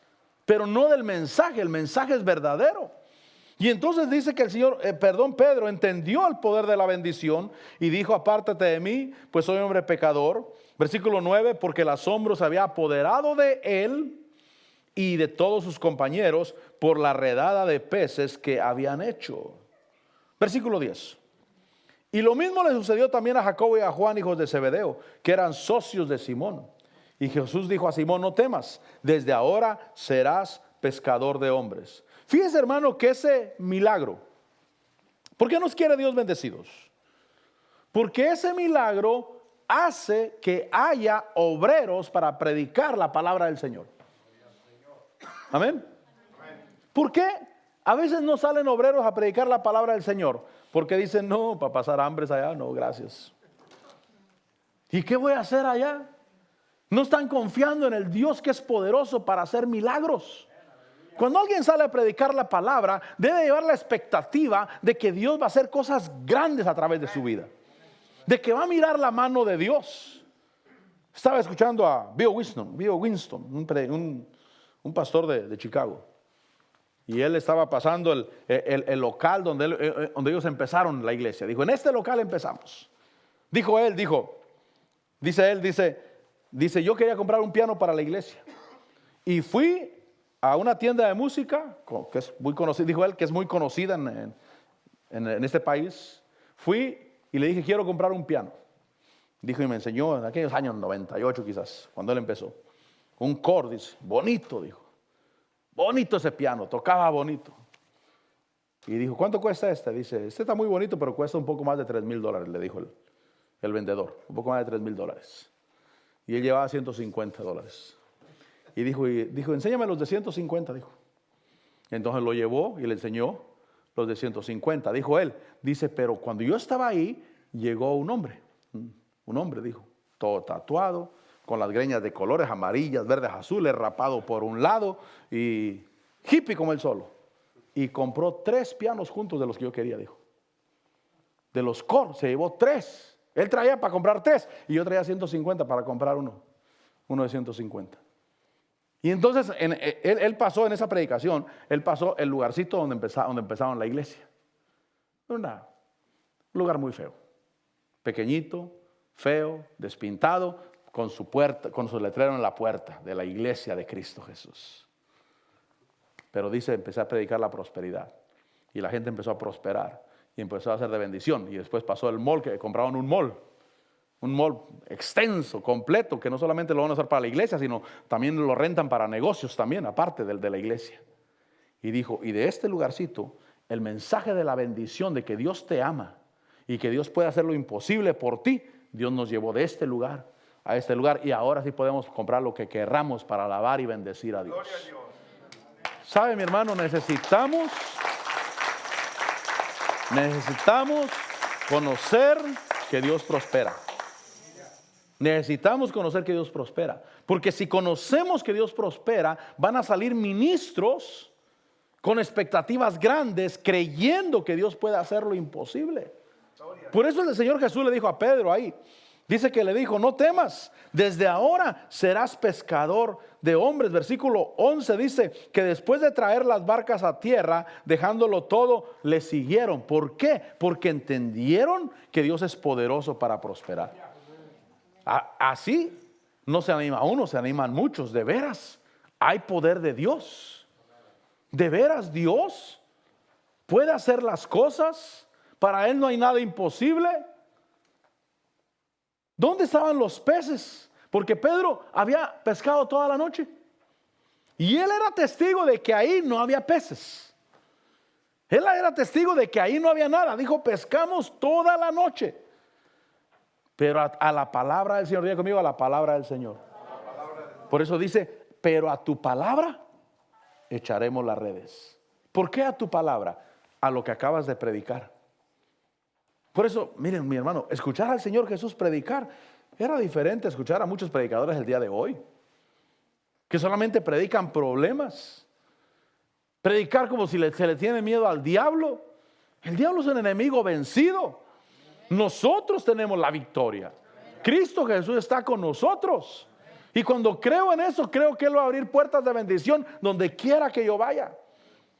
pero no del mensaje. El mensaje es verdadero. Y entonces dice que Pedro entendió el poder de la bendición y dijo: apártate de mí, pues soy hombre pecador. Versículo 9, porque el asombro se había apoderado de él y de todos sus compañeros por la redada de peces que habían hecho. Versículo 10. Y lo mismo le sucedió también a Jacobo y a Juan, hijos de Zebedeo, que eran socios de Simón. Y Jesús dijo a Simón: no temas, desde ahora serás pescador de hombres. Fíjese, hermano, que ese milagro, ¿por qué nos quiere Dios bendecidos? Porque ese milagro hace que haya obreros para predicar la palabra del Señor. Amén. ¿Por qué a veces no salen obreros a predicar la palabra del Señor? Porque dicen: no, para pasar hambres allá, no, gracias. ¿Y qué voy a hacer allá? No están confiando en el Dios que es poderoso para hacer milagros. Cuando alguien sale a predicar la palabra, debe llevar la expectativa de que Dios va a hacer cosas grandes a través de su vida, de que va a mirar la mano de Dios. Estaba escuchando a Bill Winston, un pastor de Chicago, y él estaba pasando el local donde ellos empezaron la iglesia. Dijo: en este local empezamos. Dice, yo quería comprar un piano para la iglesia y fui a una tienda de música que es muy conocida, dijo él, que es muy conocida en este país. Fui y le dije: quiero comprar un piano. Dijo, y me enseñó en aquellos años 98 quizás, cuando él empezó, un Korg, dice, bonito, dijo. Bonito ese piano, tocaba bonito. Y dijo: ¿cuánto cuesta este? Dice: este está muy bonito, pero cuesta un poco más de $3,000, le dijo el vendedor, un poco más de $3,000. Y él llevaba $150. Y dijo, enséñame los de 150, dijo. Entonces lo llevó y le enseñó los de 150. Dijo él, dice: pero cuando yo estaba ahí, llegó un hombre, dijo, todo tatuado, con las greñas de colores amarillas, verdes, azules, rapado por un lado y hippie como él solo. Y compró 3 pianos juntos de los que yo quería, dijo. De los Korg se llevó 3. Él traía para comprar 3 y yo traía 150 para comprar uno de 150. Y entonces él pasó en esa predicación, él pasó el lugarcito donde empezaron la iglesia. Un lugar muy feo, pequeñito, feo, despintado, con su letrero en la puerta de la iglesia de Cristo Jesús. Pero dice: empecé a predicar la prosperidad y la gente empezó a prosperar y empezó a hacer de bendición. Y después pasó el mall, que compraron un mall extenso, completo, que no solamente lo van a usar para la iglesia, sino también lo rentan para negocios también, aparte del de la iglesia. Y dijo: y de este lugarcito, el mensaje de la bendición, de que Dios te ama y que Dios puede hacer lo imposible por ti, Dios nos llevó de este lugar a este lugar, y ahora sí podemos comprar lo que querramos para alabar y bendecir a Dios. ¿Sabe, mi hermano? Necesitamos Necesitamos conocer que Dios prospera. Necesitamos conocer que Dios prospera. Porque si conocemos que Dios prospera, van a salir ministros con expectativas grandes, creyendo que Dios puede hacer lo imposible. Por eso el Señor Jesús le dijo a Pedro ahí, dice que le dijo, no temas, desde ahora serás pescador de hombres. Versículo 11 dice que después de traer las barcas a tierra, dejándolo todo, le siguieron. ¿Por qué? Porque entendieron que Dios es poderoso para prosperar. Así no se anima uno, se animan muchos. De veras, hay poder de Dios. De veras, Dios puede hacer las cosas. Para Él no hay nada imposible. ¿Dónde estaban los peces? Porque Pedro había pescado toda la noche. Y él era testigo de que ahí no había peces. Él era testigo de que ahí no había nada. Dijo, pescamos toda la noche. Pero a la palabra del Señor, diga conmigo, a la palabra del Señor. Por eso dice, pero a tu palabra echaremos las redes. ¿Por qué a tu palabra? A lo que acabas de predicar. Por eso, miren mi hermano, escuchar al Señor Jesús predicar era diferente a escuchar a muchos predicadores el día de hoy, que solamente predican problemas. Predicar como si se le tiene miedo al diablo. El diablo es un enemigo vencido. Nosotros tenemos la victoria. Cristo Jesús está con nosotros. Y cuando creo en eso, creo que Él va a abrir puertas de bendición donde quiera que yo vaya.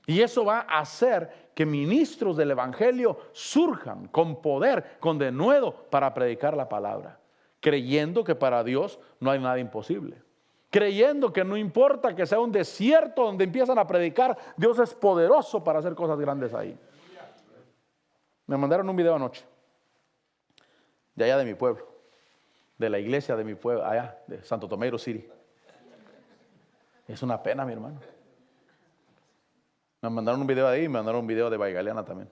Y eso va a hacer que ministros del evangelio surjan con poder, con denuedo para predicar la palabra. Creyendo que para Dios no hay nada imposible. Creyendo que no importa que sea un desierto donde empiezan a predicar, Dios es poderoso para hacer cosas grandes ahí. Me mandaron un video anoche. De allá de mi pueblo, de la iglesia de mi pueblo, allá de Santo Tomé City. Es una pena, mi hermano. Me mandaron un video ahí y me mandaron un video de Baigaleana también.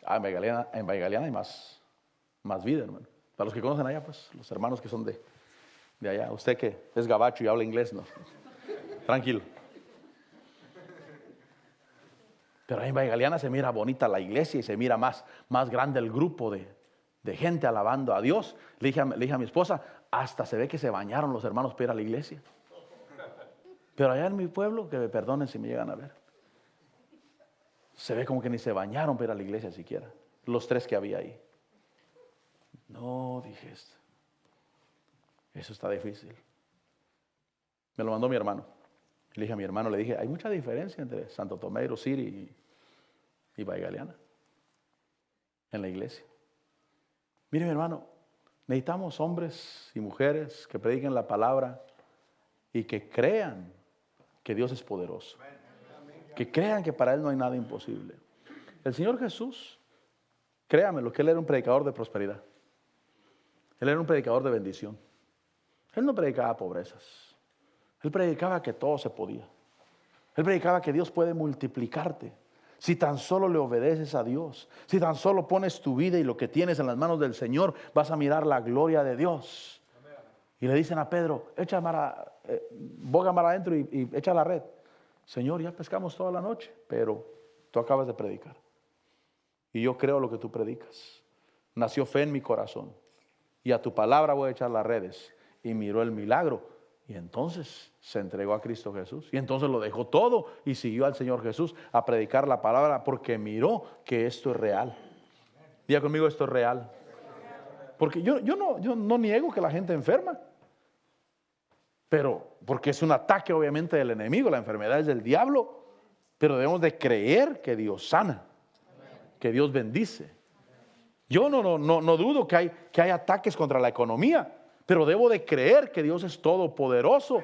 En Baigaleana hay más vida, hermano. Para los que conocen allá, pues, los hermanos que son de allá. Usted que es gabacho y habla inglés, no. Tranquilo. Pero ahí en Baigaleana se mira bonita la iglesia y se mira más grande el grupo de gente alabando a Dios. Le dije a mi esposa, hasta se ve que se bañaron los hermanos para ir a la iglesia. Pero allá en mi pueblo, que me perdonen si me llegan a ver, se ve como que ni se bañaron para ir a la iglesia siquiera. Los 3 que había ahí. No, dije esto. Eso está difícil. Me lo mandó mi hermano. Le dije a mi hermano, le dije, hay mucha diferencia entre Santo Tomé City y Baigaleana en la iglesia. Mire, mi hermano, necesitamos hombres y mujeres que prediquen la palabra y que crean que Dios es poderoso. Que crean que para Él no hay nada imposible. El Señor Jesús, créamelo, que Él era un predicador de prosperidad. Él era un predicador de bendición. Él no predicaba pobrezas. Él predicaba que todo se podía. Él predicaba que Dios puede multiplicarte. Si tan solo le obedeces a Dios, si tan solo pones tu vida y lo que tienes en las manos del Señor, vas a mirar la gloria de Dios. Y le dicen a Pedro, boga mar adentro y echa la red. Señor, ya pescamos toda la noche, pero tú acabas de predicar. Y yo creo lo que tú predicas. Nació fe en mi corazón. Y a tu palabra voy a echar las redes. Y miró el milagro. Y entonces se entregó a Cristo Jesús. Y entonces lo dejó todo y siguió al Señor Jesús a predicar la palabra porque miró que esto es real. Diga conmigo, esto es real. Porque yo no niego que la gente enferma. Pero porque es un ataque obviamente del enemigo, la enfermedad es del diablo. Pero debemos de creer que Dios sana, que Dios bendice. Yo no dudo que hay ataques contra la economía. Pero debo de creer que Dios es todopoderoso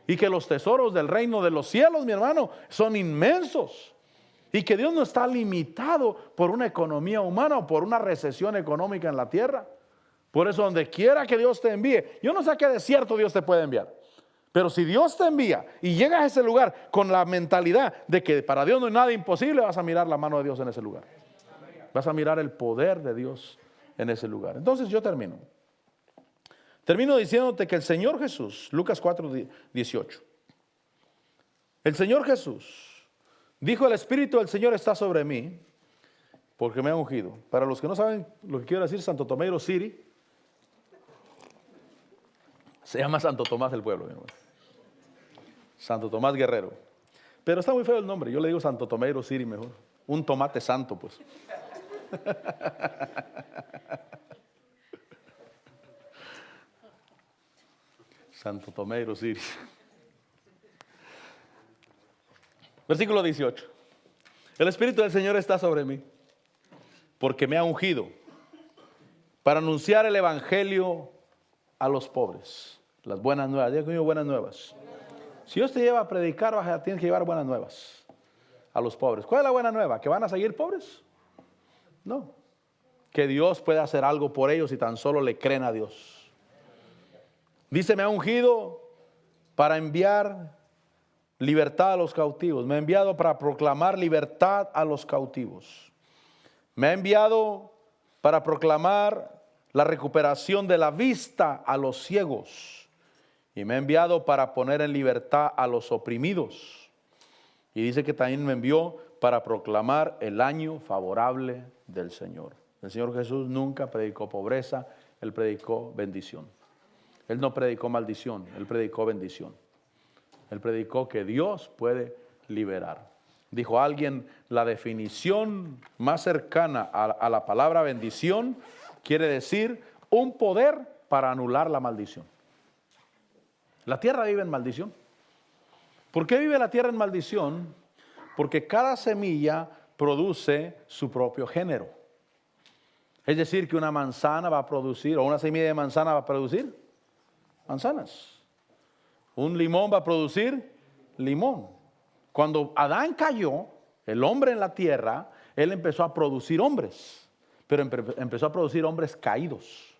y que los tesoros del reino de los cielos, mi hermano, son inmensos. Y que Dios no está limitado por una economía humana o por una recesión económica en la tierra. Por eso donde quiera que Dios te envíe, yo no sé a qué desierto Dios te puede enviar. Pero si Dios te envía y llegas a ese lugar con la mentalidad de que para Dios no hay nada imposible, vas a mirar la mano de Dios en ese lugar. Vas a mirar el poder de Dios en ese lugar. Entonces yo termino diciéndote que el Señor Jesús, Lucas 4:18, el Señor Jesús dijo, el Espíritu del Señor está sobre mí, porque me ha ungido. Para los que no saben lo que quiero decir, Santo Tomeiro City se llama Santo Tomás del Pueblo, mi hermano. Santo Tomás Guerrero. Pero está muy feo el nombre, yo le digo Santo Tomeiro City mejor. Un tomate santo, pues. Santo Tomeiro City. Versículo 18. El Espíritu del Señor está sobre mí, porque me ha ungido para anunciar el Evangelio a los pobres. Las buenas nuevas. Diga conmigo, buenas nuevas. Si Dios te lleva a predicar, tienes que llevar buenas nuevas a los pobres. ¿Cuál es la buena nueva? ¿Que van a seguir pobres? No. Que Dios puede hacer algo por ellos si tan solo le creen a Dios. Dice, me ha ungido para enviar libertad a los cautivos. Me ha enviado para proclamar libertad a los cautivos. Me ha enviado para proclamar la recuperación de la vista a los ciegos. Y me ha enviado para poner en libertad a los oprimidos. Y dice que también me envió para proclamar el año favorable del Señor. El Señor Jesús nunca predicó pobreza, Él predicó bendición. Él no predicó maldición, Él predicó bendición. Él predicó que Dios puede liberar. Dijo alguien, la definición más cercana a la palabra bendición quiere decir un poder para anular la maldición. La tierra vive en maldición. ¿Por qué vive la tierra en maldición? Porque cada semilla produce su propio género. Es decir, que una manzana va a producir, o una semilla de manzana va a producir manzanas. Un limón va a producir limón. Cuando Adán cayó, el hombre en la tierra, él empezó a producir hombres, pero empezó a producir hombres caídos,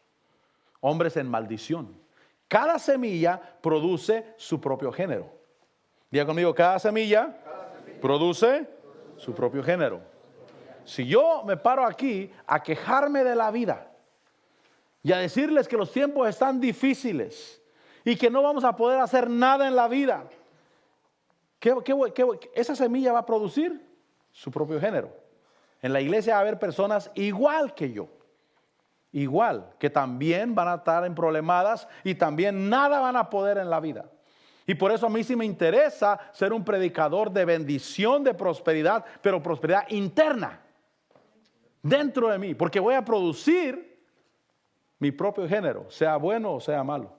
hombres en maldición. Cada semilla produce su propio género. Diga conmigo, cada semilla produce su propio género. Si yo me paro aquí a quejarme de la vida y a decirles que los tiempos están difíciles y que no vamos a poder hacer nada en la vida, esa semilla va a producir su propio género. En la iglesia va a haber personas igual que yo. Igual, que también van a estar en problemadas y también nada van a poder en la vida. Y por eso a mí sí me interesa ser un predicador de bendición, de prosperidad, pero prosperidad interna, dentro de mí, porque voy a producir mi propio género, sea bueno o sea malo.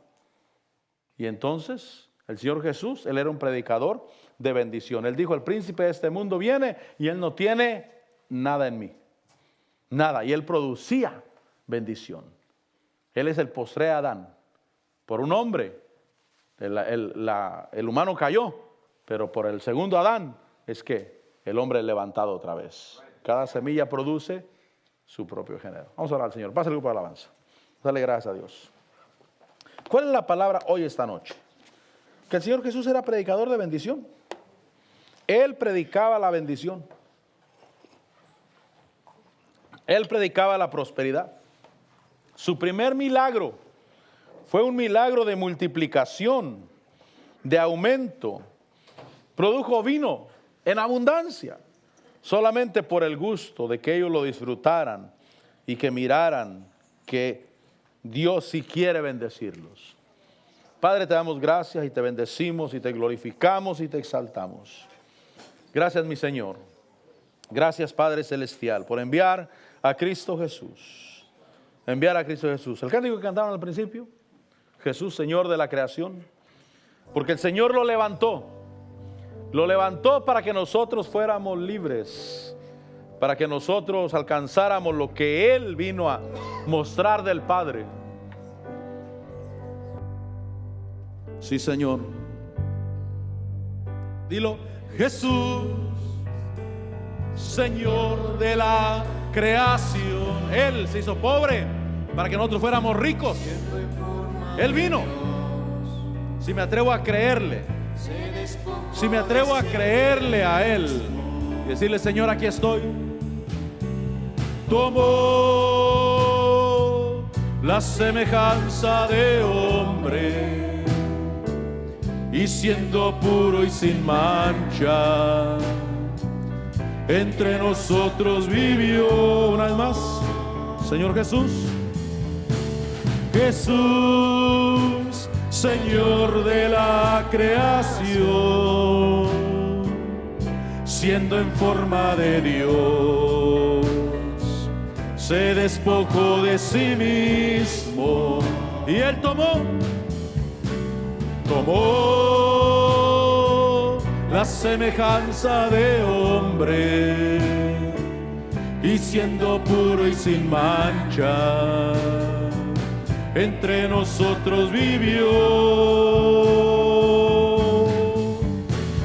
Y entonces el Señor Jesús, Él era un predicador de bendición. Él dijo, el príncipe de este mundo viene y Él no tiene nada en mí, nada, y Él producía bendición. Él es el postrer Adán. Por un hombre, el humano cayó, pero por el segundo Adán es que el hombre es levantado otra vez. Cada semilla produce su propio género. Vamos a orar al Señor. Pasa el grupo de alabanza. Dale gracias a Dios. ¿Cuál es la palabra hoy esta noche? Que el Señor Jesús era predicador de bendición. Él predicaba la bendición. Él predicaba la prosperidad. Su primer milagro fue un milagro de multiplicación, de aumento. Produjo vino en abundancia, solamente por el gusto de que ellos lo disfrutaran y que miraran que Dios sí quiere bendecirlos. Padre, te damos gracias y te bendecimos y te glorificamos y te exaltamos. Gracias, mi Señor. Gracias, Padre Celestial, por enviar a Cristo Jesús. Enviar a Cristo Jesús. El cántico que cantaban al principio, Jesús, Señor de la creación, porque el Señor lo levantó para que nosotros fuéramos libres, para que nosotros alcanzáramos lo que Él vino a mostrar del Padre. Sí, Señor. Dilo, Jesús, Señor de la creación. Él se hizo pobre para que nosotros fuéramos ricos. Él vino. Si me atrevo a creerle, si me atrevo a creerle a Él y decirle, Señor, aquí estoy. Tomó la semejanza de hombre y siendo puro y sin mancha, entre nosotros vivió. Una vez más, Señor Jesús. Jesús, Señor de la creación, siendo en forma de Dios, se despojó de sí mismo y Él tomó la semejanza de hombre y siendo puro y sin mancha, entre nosotros vivió,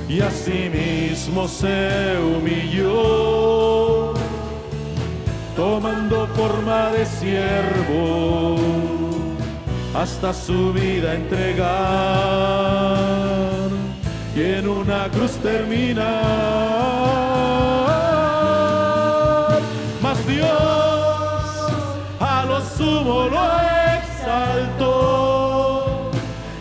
y asimismo se humilló, tomando forma de siervo, hasta su vida entregar, y en una cruz terminar. Mas Dios a lo sumo lo exaltó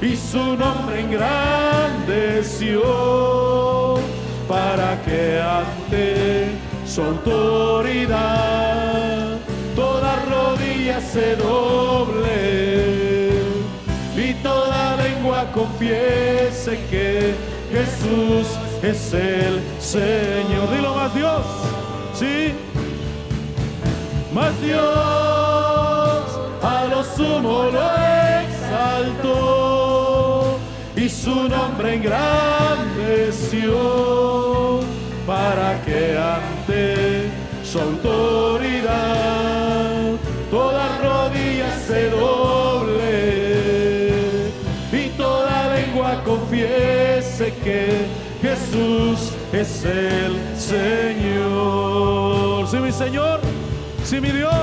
y su nombre engrandeció, para que ante su autoridad toda rodilla se doble y toda lengua confiese que Jesús es el Señor. Dilo más, Dios. Sí. Más Dios a lo sumo lo exaltó y su nombre engrandeció, para que ante su autoridad toda rodilla se doble y toda lengua confiese que Jesús es el Señor. Sí, mi Señor, sí, mi Dios.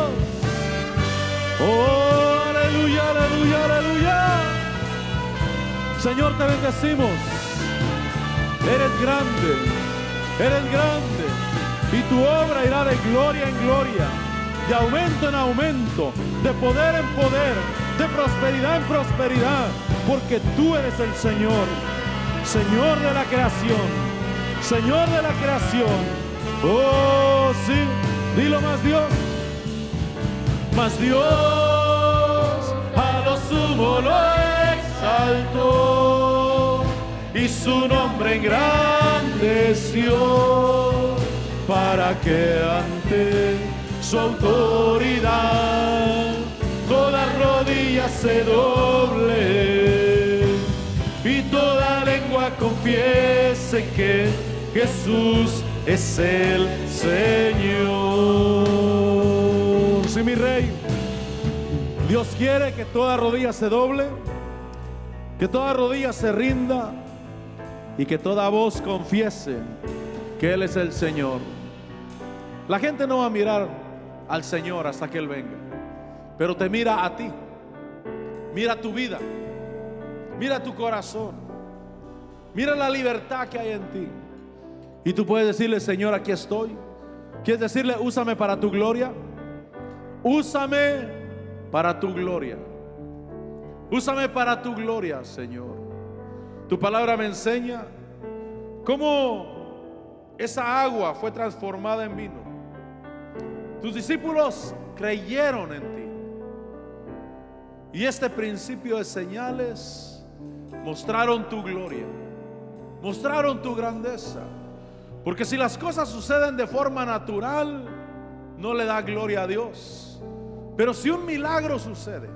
Oh, aleluya, aleluya, aleluya. Señor, te bendecimos. Eres grande, eres grande, y tu obra irá de gloria en gloria, de aumento en aumento, de poder en poder, de prosperidad en prosperidad, porque tú eres el Señor, Señor de la creación, Señor de la creación. Oh, sí, dilo más, Dios. Mas Dios a lo sumo lo exaltó y su nombre engrandeció, para que ante su autoridad toda rodilla se doble y toda lengua confiese que Jesús es el Señor. Sí, mi Rey, Dios quiere que toda rodilla se doble, que toda rodilla se rinda y que toda voz confiese que Él es el Señor. La gente no va a mirar al Señor hasta que Él venga, pero te mira a ti, mira tu vida, mira tu corazón, mira la libertad que hay en ti. Y tú puedes decirle: Señor, aquí estoy. ¿Quieres decirle: úsame para tu gloria? Úsame para tu gloria. Úsame para tu gloria, Señor. Tu palabra me enseña cómo esa agua fue transformada en vino. Tus discípulos creyeron en ti. Y este principio de señales mostraron tu gloria, mostraron tu grandeza. Porque si las cosas suceden de forma natural, no le da gloria a Dios. Pero si un milagro sucede,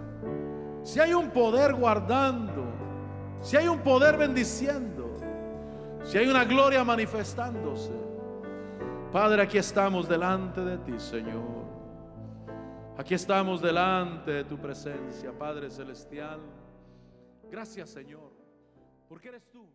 si hay un poder guardando, si hay un poder bendiciendo, si hay una gloria manifestándose, Padre, aquí estamos delante de ti, Señor. Aquí estamos delante de tu presencia, Padre celestial. Gracias, Señor, porque eres tú.